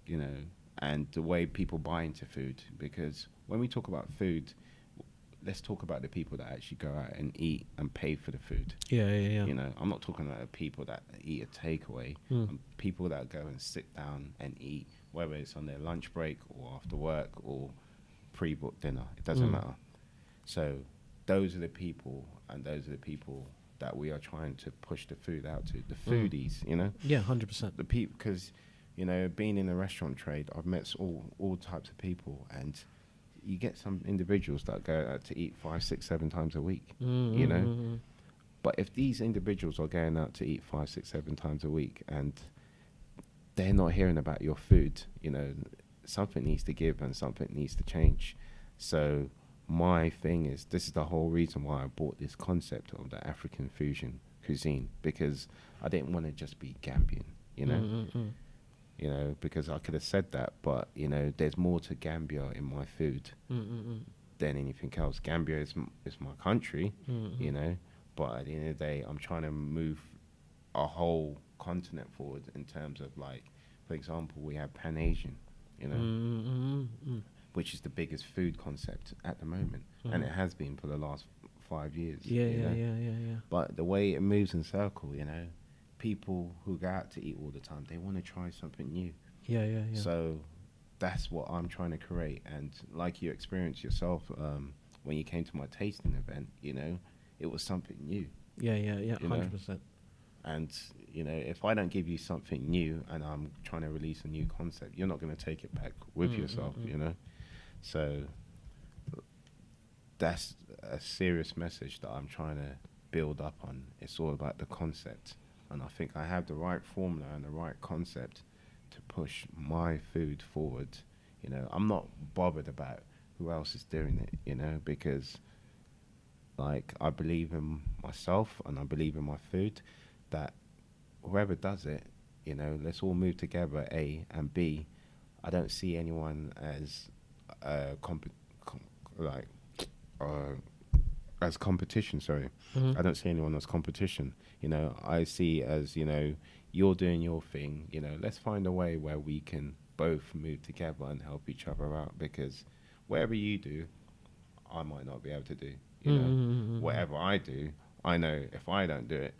you know, and the way people buy into food, because when we talk about food, let's talk about the people that actually go out and eat and pay for the food. Yeah. You know, I'm not talking about the people that eat a takeaway. People that go and sit down and eat, whether it's on their lunch break or after work or pre-booked dinner. It doesn't matter. So those are the people, and those are the people that we are trying to push the food out to. The foodies, you know? Yeah, 100%. The people, because, you know, being in the restaurant trade, I've met all types of people, and you get some individuals that go out to eat 5, 6, 7 times a week, you know. But if these individuals are going out to eat 5, 6, 7 times a week, and they're not hearing about your food, you know, something needs to give and something needs to change. So my thing is, this is the whole reason why I bought this concept of the African fusion cuisine, because I didn't want to just be Gambian, you know. You know, because I could have said that, but, you know, there's more to Gambia in my food than anything else. Gambia is my country, you know, but at the end of the day, I'm trying to move a whole continent forward in terms of, like, for example, we have Pan-Asian, you know, which is the biggest food concept at the moment, and it has been for the last 5 years. Yeah. But the way it moves in circle, you know, people who go out to eat all the time, they want to try something new. Yeah. So that's what I'm trying to create. And like you experienced yourself when you came to my tasting event, you know, it was something new. Yeah, you 100%. know? And, you know, if I don't give you something new and I'm trying to release a new concept, you're not going to take it back with yourself, you know. So that's a serious message that I'm trying to build up on. It's all about the concept. And I think I have the right formula and the right concept to push my food forward. You know, I'm not bothered about who else is doing it, you know, because, like, I believe in myself and I believe in my food, that whoever does it, you know, let's all move together, A, and B, I don't see anyone as as competition, sorry. I don't see anyone as competition. You know, I see as, you know, you're doing your thing, you know, let's find a way where we can both move together and help each other out, because whatever you do, I might not be able to do. You know, whatever I do, I know if I don't do it,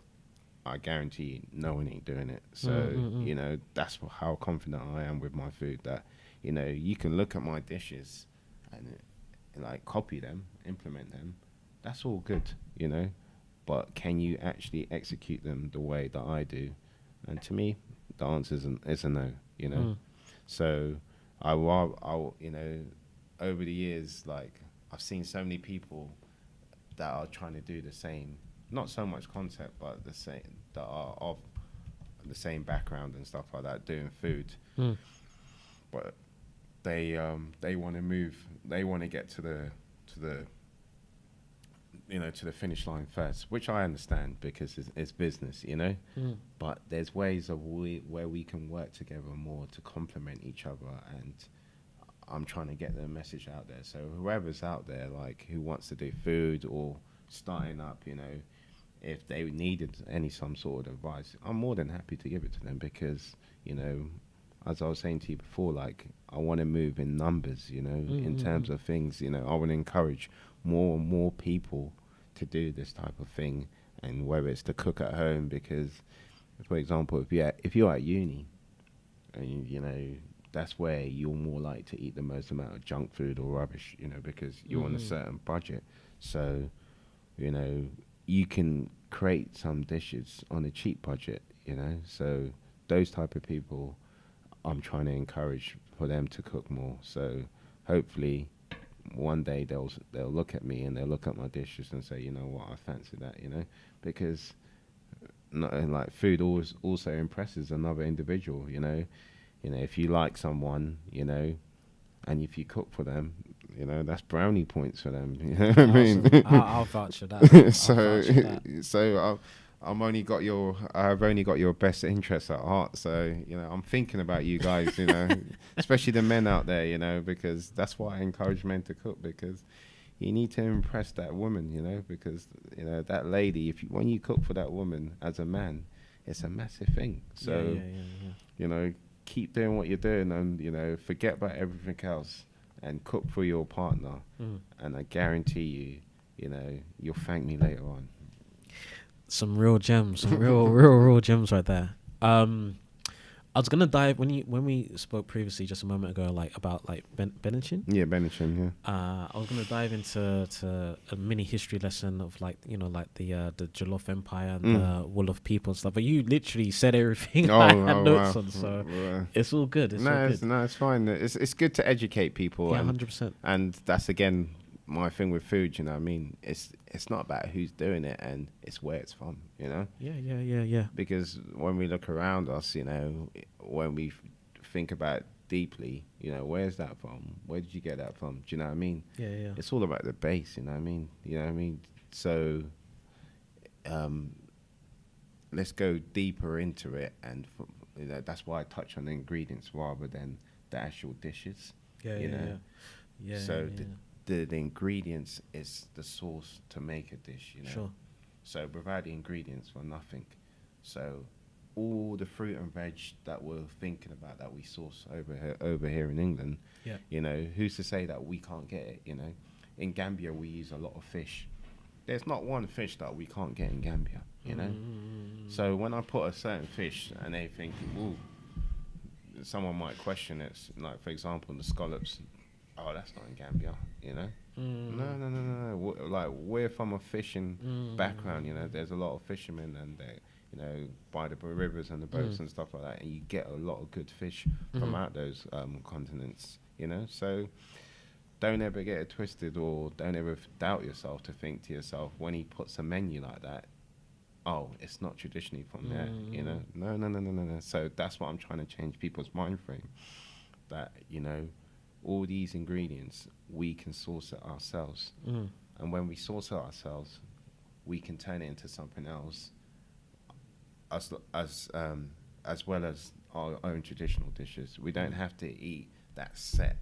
I guarantee no one ain't doing it. So, you know, that's how confident I am with my food, that, you know, you can look at my dishes and like copy them, implement them. That's all good, you know, but can you actually execute them the way that I do? And to me, the answer is a no, you know. So I'll, you know, over the years, like, I've seen so many people that are trying to do the same, not so much concept, but the same, that are of the same background and stuff like that, doing food. But they want to move, they want to get to the you know, to the finish line first, which I understand, because it's business, you know. But there's ways of where we can work together more to complement each other, and I'm trying to get the message out there. So whoever's out there, like, who wants to do food or starting up, you know, if they needed some sort of advice, I'm more than happy to give it to them, because, you know, as I was saying to you before, like, I want to move in numbers, you know, in terms of things, you know. I want to encourage more and more people to do this type of thing, and whether it's to cook at home, because, for example, if you're at uni, and you know, that's where you're more likely to eat the most amount of junk food or rubbish, you know, because you're on a certain budget. So, you know, you can create some dishes on a cheap budget, you know. So those type of people, I'm trying to encourage for them to cook more. So hopefully one day they'll look at me and they'll look at my dishes and say, you know what, I fancy that, you know, because like food always also impresses another individual, you know. You know, if you like someone, you know, and if you cook for them, you know, that's brownie points for them. You know what I mean? I'll vouch for that. So I've only got your best interests at heart. So, you know, I'm thinking about you guys, you know, especially the men out there, you know, because that's why I encourage men to cook, because you need to impress that woman, you know, because, you know, that lady, when you cook for that woman as a man, it's a massive thing. So, you know, keep doing what you're doing and, you know, forget about everything else and cook for your partner. And I guarantee you, you know, you'll thank me later on. Some real gems, some real gems right there. I was gonna dive when we spoke previously just a moment ago, like about like Benachin. Yeah, Benachin. Yeah. I was gonna dive into a mini history lesson of like, you know, like the Jollof Empire and the Wall of People and stuff. But you literally said everything I had notes on, so it's all good. It's fine. It's good to educate people. Yeah, 100%. And that's again my thing with food. You know what I mean? It's not about who's doing it, and it's where it's from. You know? Yeah. Because when we look around us, you know, when we think about deeply, you know, where's that from? Where did you get that from? Do you know what I mean? Yeah. It's all about the base, you know what I mean? You know what I mean? So, let's go deeper into it, and you know, that's why I touch on the ingredients rather than the actual dishes. Yeah. So the ingredients is the source to make a dish, you know. Sure. So without the ingredients, we're nothing. So all the fruit and veg that we're thinking about that we source over here in England, you know, who's to say that we can't get it, you know? In Gambia, we use a lot of fish. There's not one fish that we can't get in Gambia, you know? So when I put a certain fish and they think, ooh, someone might question it, like, for example, the scallops, oh, that's not in Gambia, you know? No. Like, we're from a fishing background, you know. There's a lot of fishermen and they, you know, by the rivers and the boats and stuff like that, and you get a lot of good fish from out those continents, you know. So don't ever get it twisted, or don't ever doubt yourself to think to yourself when he puts a menu like that, oh, it's not traditionally from there, you know. No. So that's what I'm trying to change people's mind frame, that, you know, all these ingredients, we can source it ourselves. And when we source it ourselves, we can turn it into something else, as well as our own traditional dishes. We don't have to eat that set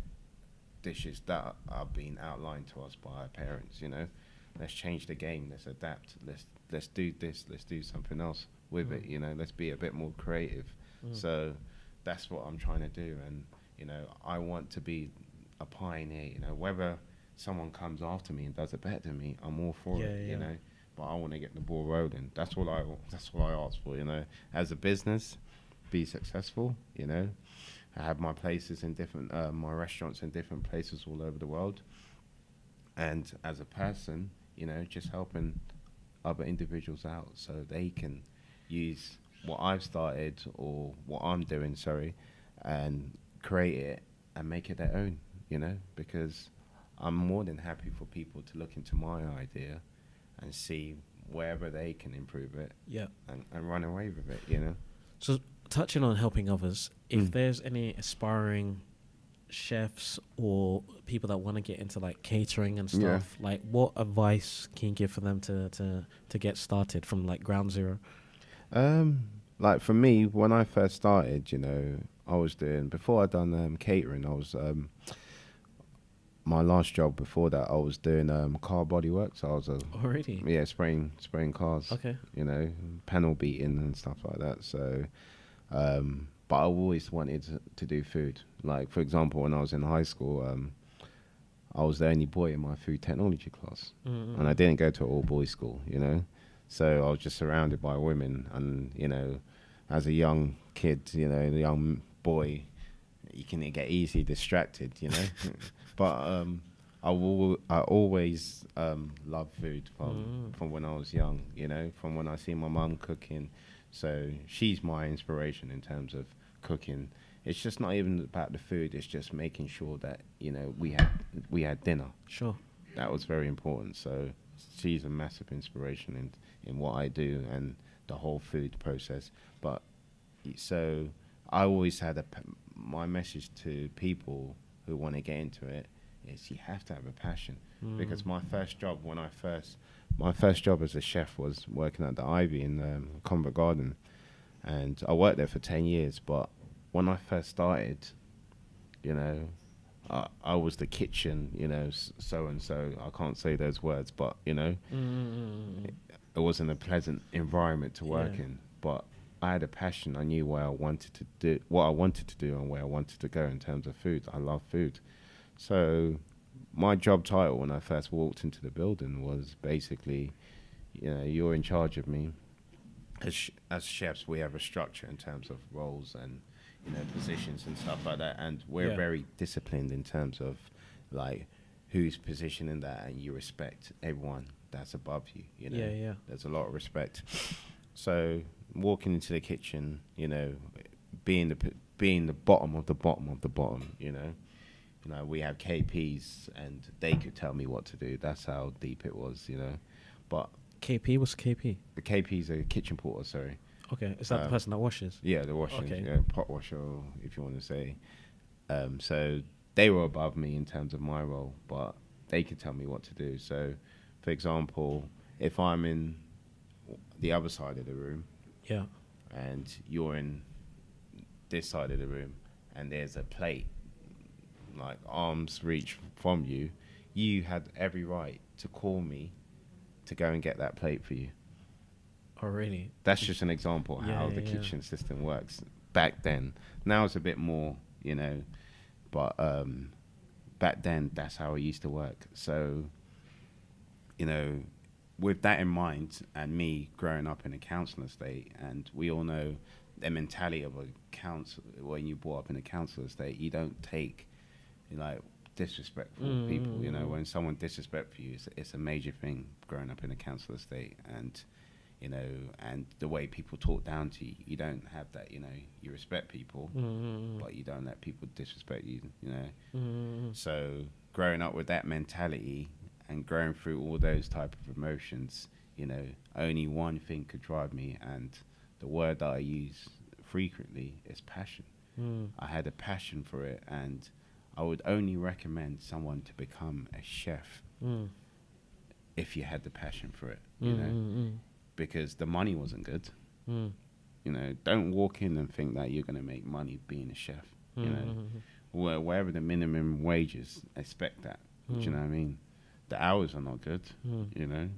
dishes that are being outlined to us by our parents, you know. Let's change the game, let's adapt, let's do this, let's do something else with it, you know. Let's be a bit more creative. So that's what I'm trying to do, and you know, I want to be a pioneer, you know. Whether someone comes after me and does it better than me, I'm all for it, you know. But I want to get the ball rolling. That's what I ask for, you know. As a business, be successful, you know. I have my places in different, my restaurants in different places all over the world. And as a person, you know, just helping other individuals out so they can use what I've started or what I'm doing, and create it and make it their own, you know, because I'm more than happy for people to look into my idea and see wherever they can improve it and run away with it, you know. So touching on helping others, if there's any aspiring chefs or people that want to get into like catering and stuff, like what advice can you give for them to get started from like ground zero? Like for me, when I first started, you know, I was doing, before I'd done catering, I was, my last job before that, I was doing car body work. So I was spraying cars. Okay. You know, panel beating and stuff like that. So, but I always wanted to do food. Like, for example, when I was in high school, I was the only boy in my food technology class. And I didn't go to an all-boys school, you know. So I was just surrounded by women. And, you know, as a young kid, you know, a young boy, you can get easily distracted, you know. But I always loved food from when I was young, you know, from when I see my mum cooking. So she's my inspiration in terms of cooking. It's just not even about the food, it's just making sure that, you know, we had dinner. Sure. That was very important. So she's a massive inspiration in what I do and the whole food process. But so I always had my message to people who want to get into it is you have to have a passion. Because my first job as a chef was working at the Ivy in Covent Garden, and I worked there for 10 years. But when I first started, you know, I was the kitchen, you know, so and so. I can't say those words, but you know, it wasn't a pleasant environment to work in. But I had a passion. I knew what I wanted to do, and where I wanted to go in terms of food. I love food, so my job title when I first walked into the building was basically, you know, you're in charge of me. As chefs, we have a structure in terms of roles and, you know, positions and stuff like that, and we're very disciplined in terms of like who's positioning that, and you respect everyone that's above you. You know, there's a lot of respect. So walking into the kitchen, you know, being the bottom of the bottom of the bottom, you know, we have KPs and they could tell me what to do. That's how deep it was, you know. But KP? What's KP? the KP's a kitchen porter, sorry. Okay, is that the person that washes? Yeah, the washing, Okay. pot washer, if you want to say. So they were above me in terms of my role, but they could tell me what to do. So, for example, if I'm in the other side of the room, Yeah. and you're in this side of the room, and there's a plate like arm's reach from you, you had every right to call me to go and get that plate for you. Oh, really? That's just an example of how the yeah. kitchen system works back then. Now it's a bit more, you know, but back then that's how it used to work. So, you know, with that in mind, and me growing up in a council estate, and we all know the mentality of a council, when you brought up in a council estate, you don't take, you know, disrespectful people. You know, when someone disrespects you, it's a major thing growing up in a council estate. And you know, and the way people talk down to you, you don't have that. You know, you respect people, but you don't let people disrespect you. You know, so growing up with that mentality and growing through all those type of emotions, you know, only one thing could drive me, and the word that I use frequently is passion. I had a passion for it, and I would only recommend someone to become a chef if you had the passion for it, you know, because the money wasn't good. You know, don't walk in and think that you're going to make money being a chef. You know, wherever the minimum wage is, expect that. Do you know what I mean? The hours are not good. You know,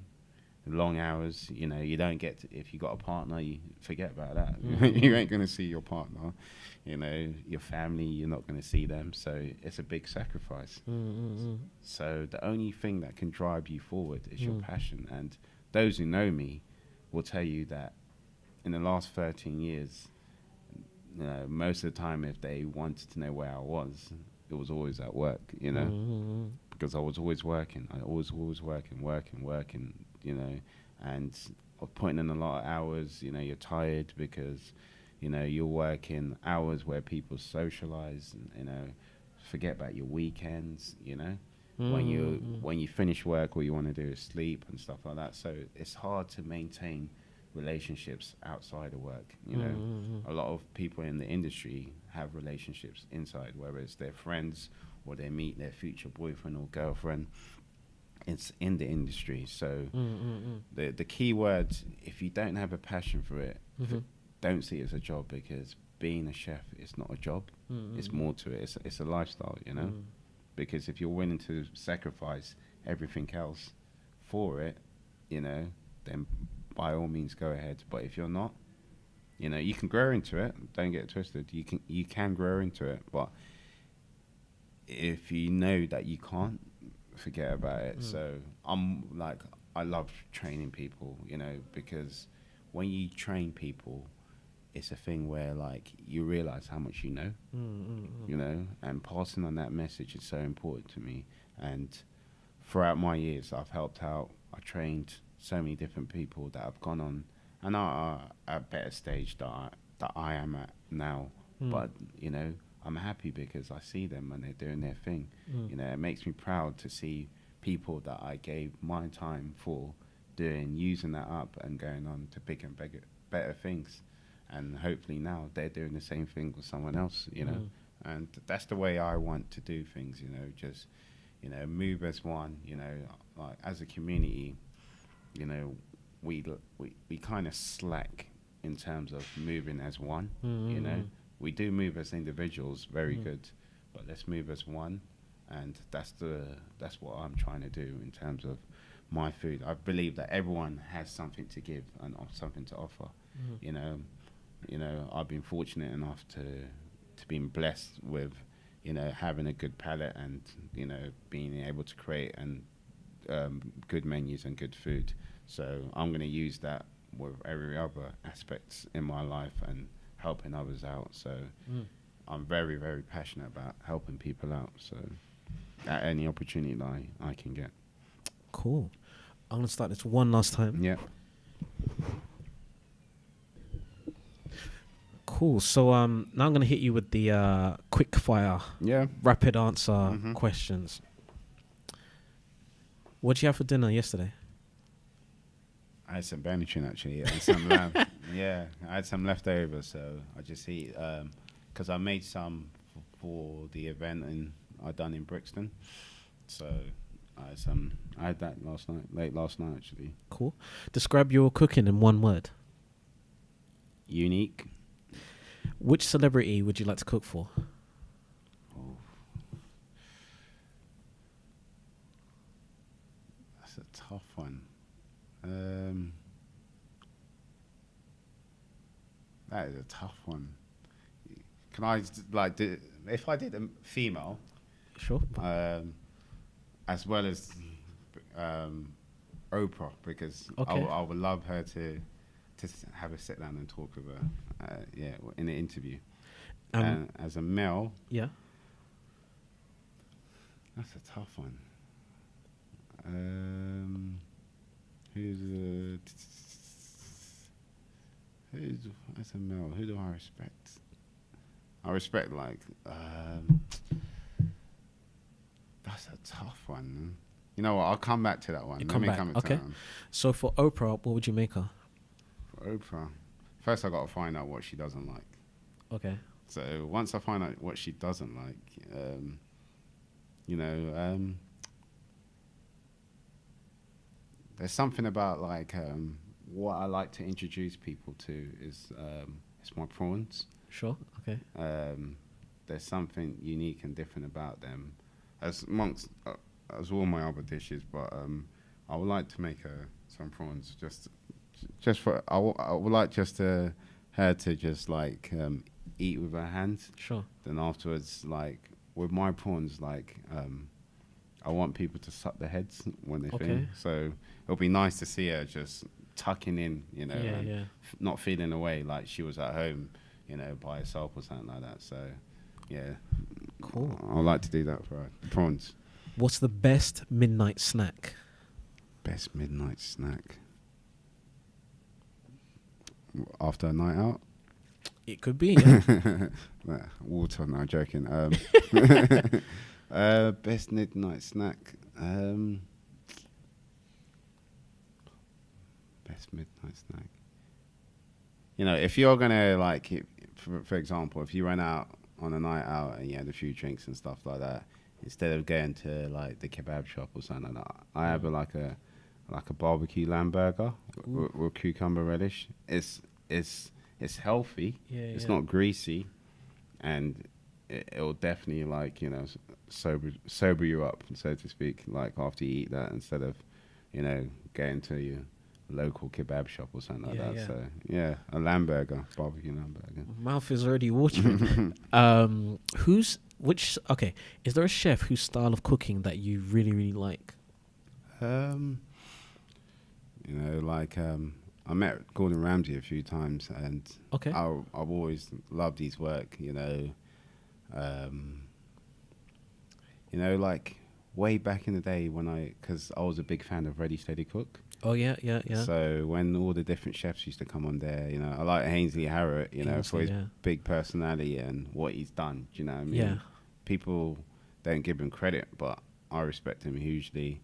long hours. You know, you don't get if you got a partner, you forget about that. You ain't going to see your partner. You know, your family, you're not going to see them. So it's a big sacrifice. So the only thing that can drive you forward is your passion. And those who know me will tell you that in the last 13 years, you know, most of the time, if they wanted to know where I was, it was always at work, you know, because I was always working. I always working, you know, and putting in a lot of hours. You know, you're tired because, you know, you're working hours where people socialize, and, you know, forget about your weekends, you know. When you finish work, all you want to do is sleep and stuff like that. So it's hard to maintain relationships outside of work. You know, a lot of people in the industry have relationships inside, whether it's their friends or they meet their future boyfriend or girlfriend. It's in the industry. So the key word, if you don't have a passion for it, don't see it as a job, because being a chef is not a job. It's more to it. It's a lifestyle, you know. Because if you're willing to sacrifice everything else for it, you know, then by all means go ahead. But if you're not, you know, you can grow into it. Don't get it twisted. You can grow into it. But if you know that you can't, forget about it. So I love training people, you know, because when you train people, it's a thing where, like, you realize how much you know, you know, and passing on that message is so important to me. And throughout my years, I've helped out. I trained so many different people that have gone on and are at a better stage that I am at now. But I'm happy because I see them and they're doing their thing. It makes me proud to see people that I gave my time for using that up and going on to bigger and better things. And hopefully now they're doing the same thing with someone else, And that's the way I want to do things, just, move as one, like as a community, we kind of slack in terms of moving as one, We do move as individuals, very good, but let's move as one. And that's what I'm trying to do in terms of my food. I believe that everyone has something to give and something to offer. I've been fortunate enough to be blessed with, having a good palate and, being able to create and good menus and good food. So I'm going to use that with every other aspect in my life and helping others out. So I'm very, very passionate about helping people out. So at any opportunity that I can get. Cool. I'm going to start this one last time. Yeah. Cool. So now I'm going to hit you with the quick fire, rapid answer questions. What did you have for dinner yesterday? I had some Benetton actually, and some lamb. Yeah, I had some leftovers, so I just eat because I made some for the event I done in Brixton. So I had that late last night actually. Cool. Describe your cooking in one word. Unique. Which celebrity would you like to cook for? Oh. That's a tough one. That is a tough one. Can I if I did a female? Sure. As well as Oprah, because I would love her to have a sit down and talk with her, in an interview. As a male, that's a tough one. As a male, who do I respect? I respect that's a tough one. You know what? I'll come back to that one. Come back. Okay. So for Oprah, what would you make her? For Oprah, first I got to find out what she doesn't like. Okay. So once I find out what she doesn't like, there's something about what I like to introduce people to is my prawns. Sure. Okay. There's something unique and different about them, as all my other dishes. But I would like to make some prawns just for I would like her to just eat with her hands. Sure. Then afterwards, with my prawns, I want people to suck their heads when they think. So it'll be nice to see her just tucking in, not feeling away like she was at home, by herself or something like that. So, yeah. Cool. I'd like to do that for her. Prawns. What's the best midnight snack? Best midnight snack? After a night out? It could be, yeah. Water, no, joking. Best midnight snack? Best midnight snack? If you're going to, for example, if you went out on a night out and you had a few drinks and stuff like that, instead of going to, the kebab shop or something like that, I have a barbecue lamb burger with cucumber relish. It's healthy. It's not greasy, and it'll definitely sober you up, so to speak. After you eat that, instead of going to your local kebab shop or something like that. So a lamb burger, barbecue lamb burger. Mouth is already watering. Is there a chef whose style of cooking that you really, really like? I met Gordon Ramsay a few times, and I've always loved his work. way back in the day because I was a big fan of Ready Steady Cook. Oh yeah, yeah, yeah. So when all the different chefs used to come on there, you know, I like Ainsley Harriott, you know, for his big personality and what he's done. Do you know what I mean? Yeah. People don't give him credit, but I respect him hugely.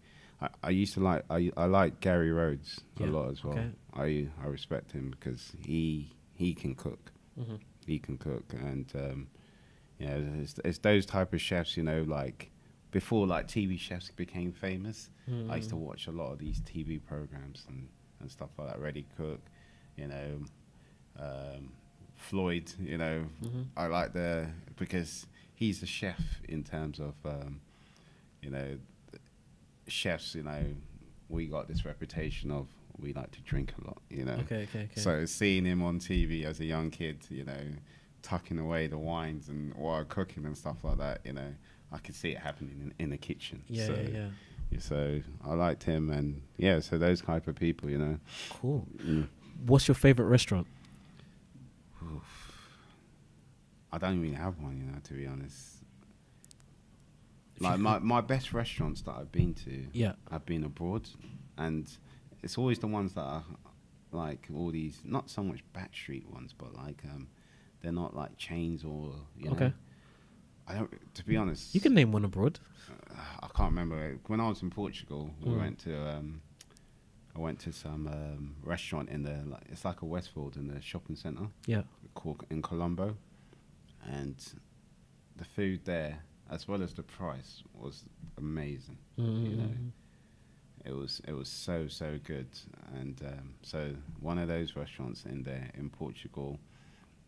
I used to I like Gary Rhodes a lot as well. Okay. I respect him because he can cook. Mm-hmm. He can cook, and you know, it's those type of chefs, you know, like before like TV chefs became famous. I used to watch a lot of these TV programs and stuff like that. Ready Cook, you know, Floyd, you know, I like because he's a chef in terms of, you know, chefs, you know, we got this reputation of we like to drink a lot, you know. Okay. So seeing him on TV as a young kid, you know, tucking away the wines and while cooking and stuff like that, you know, I could see it happening in the kitchen. Yeah. So I liked him, and yeah, so those type of people, you know. Cool. What's your favorite restaurant? I don't even have one, you know, to be honest. Like my best restaurants that I've been to, I've been abroad, and it's always the ones that are like all these, not so much backstreet ones, but like they're not like chains or you know. I don't. To be honest, you can name one abroad. I can't remember. When I was in Portugal, we went to. I went to some restaurant in the it's like a Westfield in the shopping centre. Yeah. Called in Colombo, and the food there, as well as the price, was amazing. You know, it was so good, and so one of those restaurants in there in Portugal,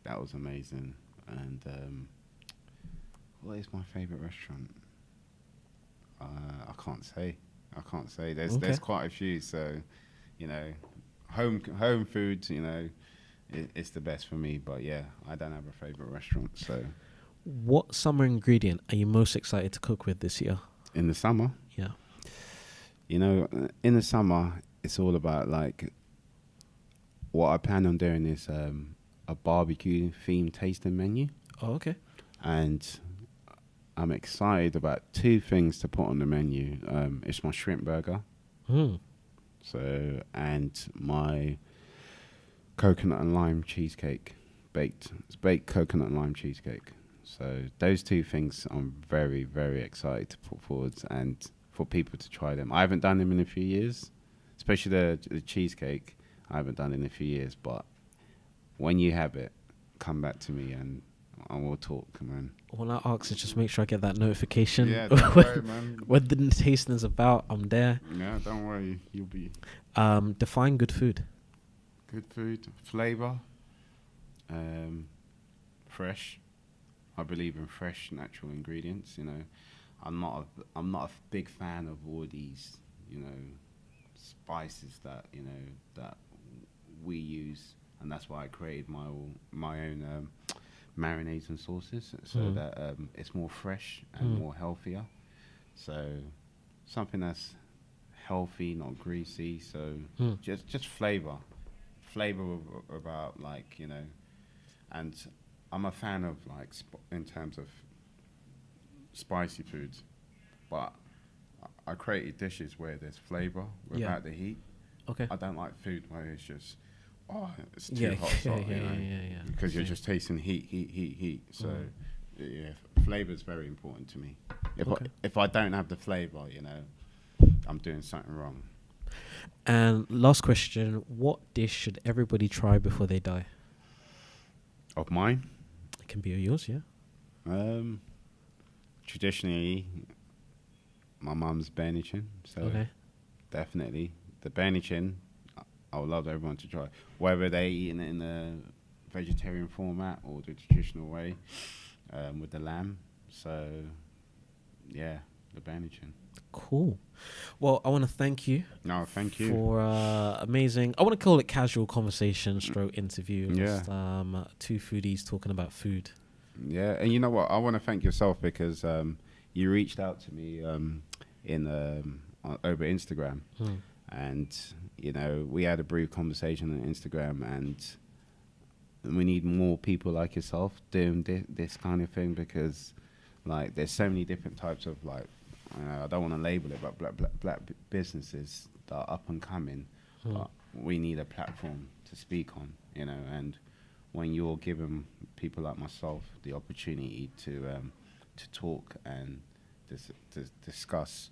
that was amazing. And what is my favourite restaurant? I can't say. There's quite a few. So, you know, home food, you know, it's the best for me. But yeah, I don't have a favourite restaurant. So, what summer ingredient are you most excited to cook with this year? In the summer? Yeah. You know, in the summer, it's all about like what I plan on doing is a barbecue themed tasting menu. Oh, okay. And I'm excited about two things to put on the menu. It's my shrimp burger. So, and my coconut and lime cheesecake, baked. It's baked coconut and lime cheesecake. So those two things I'm very, very excited to put forward and for people to try them. I haven't done them in a few years, especially the cheesecake. I haven't done it in a few years, but when you have it, come back to me and we'll talk, man. All I ask is just make sure I get that notification. Yeah, don't worry, man. When the tasting is about, I'm there. Yeah, don't worry. You'll be... define good food. Good food. Flavour. Fresh. I believe in fresh, natural ingredients, you know. I'm not a big fan of all these, you know, spices that, you know, that we use. And that's why I created my own marinades and sauces, so that it's more fresh and more healthier. So something that's healthy, not greasy. So just flavor about, like, you know. And I'm a fan of like in terms of spicy foods, but I created dishes where there's flavor without the heat. Okay. I don't like food where it's just it's too hot, because you're just tasting heat. So yeah, flavor is very important to me. If I don't have the flavor, you know, I'm doing something wrong. And last question: what dish should everybody try before they die? Of mine? It can be yours, yeah. Traditionally, my mum's Bernichin, so definitely the Bernichin. I would love everyone to try, whether they eat it in the vegetarian format or the traditional way, with the lamb. So, yeah, the Bernichin. Cool. Well, I want to thank you. No, thank you for amazing. I want to call it casual conversation, stroke interview. Yeah. Two foodies talking about food. Yeah, and you know what? I want to thank yourself because you reached out to me over Instagram, and you know, we had a brief conversation on Instagram, and we need more people like yourself doing this kind of thing, because like there's so many different types of like I don't want to label it, but black businesses that are up and coming, but we need a platform to speak on, and when you're giving people like myself the opportunity to talk and to discuss,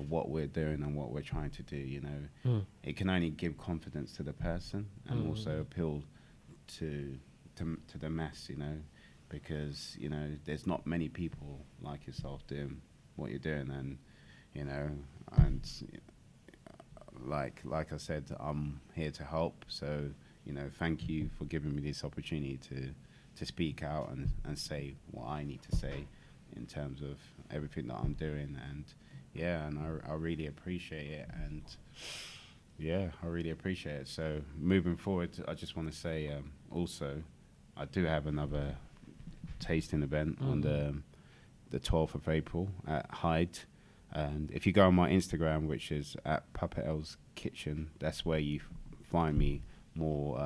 what we're doing and what we're trying to do, it can only give confidence to the person and also appeal to the mass, because there's not many people like yourself doing what you're doing, and like I said, I'm here to help. So thank you for giving me this opportunity to speak out and say what I need to say in terms of everything that I'm doing, and I really appreciate it, and I really appreciate it. So moving forward, I just want to say also I do have another tasting event on the 12th of April at Hyde. And if you go on my Instagram, which is at Puppet L's Kitchen, that's where you find me more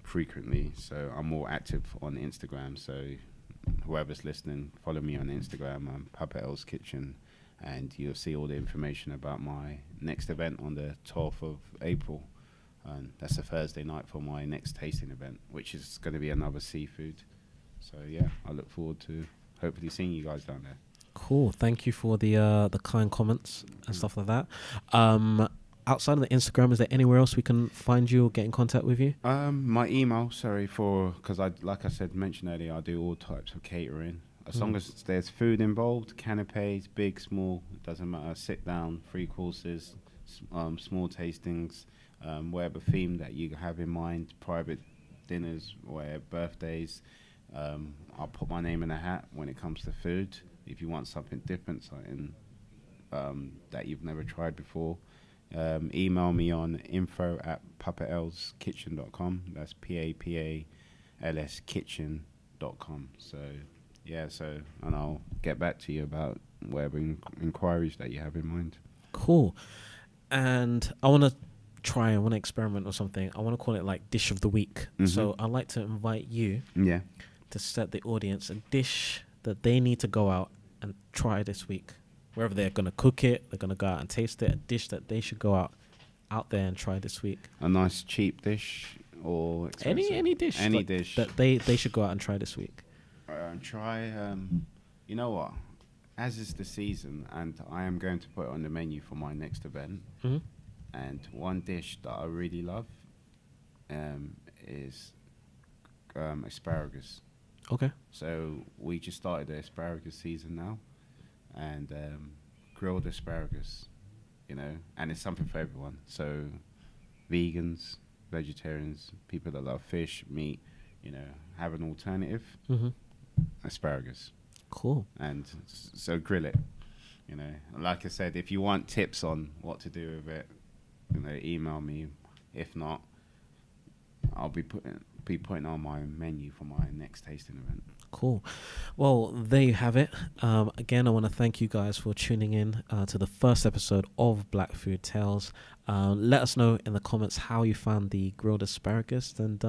frequently. So I'm more active on Instagram. So whoever's listening, follow me on Instagram. I'm Puppet L's Kitchen, and you'll see all the information about my next event on the 12th of April. And that's a Thursday night for my next tasting event, which is going to be another seafood. So I look forward to hopefully seeing you guys down there. Cool. Thank you for the kind comments and stuff like that. Outside of the Instagram, is there anywhere else we can find you or get in contact with you? My email, because like I said, mentioned earlier, I do all types of catering. As long as there's food involved, canapes, big, small, it doesn't matter. Sit down, 3 courses, small tastings, whatever theme that you have in mind, private dinners, birthdays. I'll put my name in a hat when it comes to food. If you want something different, something that you've never tried before, email me on info@puppetellskitchen.com. That's PAPALS kitchen.com. So and I'll get back to you about whatever inquiries that you have in mind. Cool. And I want to experiment or something. I want to call it like dish of the week. So I'd like to invite you to set the audience a dish that they need to go out and try this week. Wherever they're going to cook it, they're going to go out and taste it, a dish that they should go out there and try this week. A nice cheap dish or expensive? Any dish. Any dish. That they should go out and try this week. You know what? As is the season, and I am going to put it on the menu for my next event, and one dish that I really love is asparagus. Okay. So we just started the asparagus season now, and grilled asparagus, and it's something for everyone. So vegans, vegetarians, people that love fish, meat, have an alternative. Asparagus. Cool. And so grill it. Like I said, if you want tips on what to do with it, email me. If not, I'll be putting on my menu for my next tasting event. Cool. Well, there you have it. Again, I want to thank you guys for tuning in to the first episode of Black Food Tales. Let us know in the comments how you found the grilled asparagus, and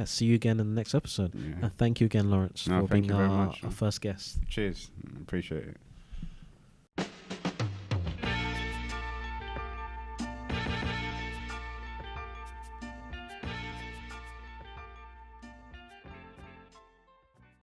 see you again in the next episode. Thank you again, Lawrence, for being our first guest. Cheers. Appreciate it.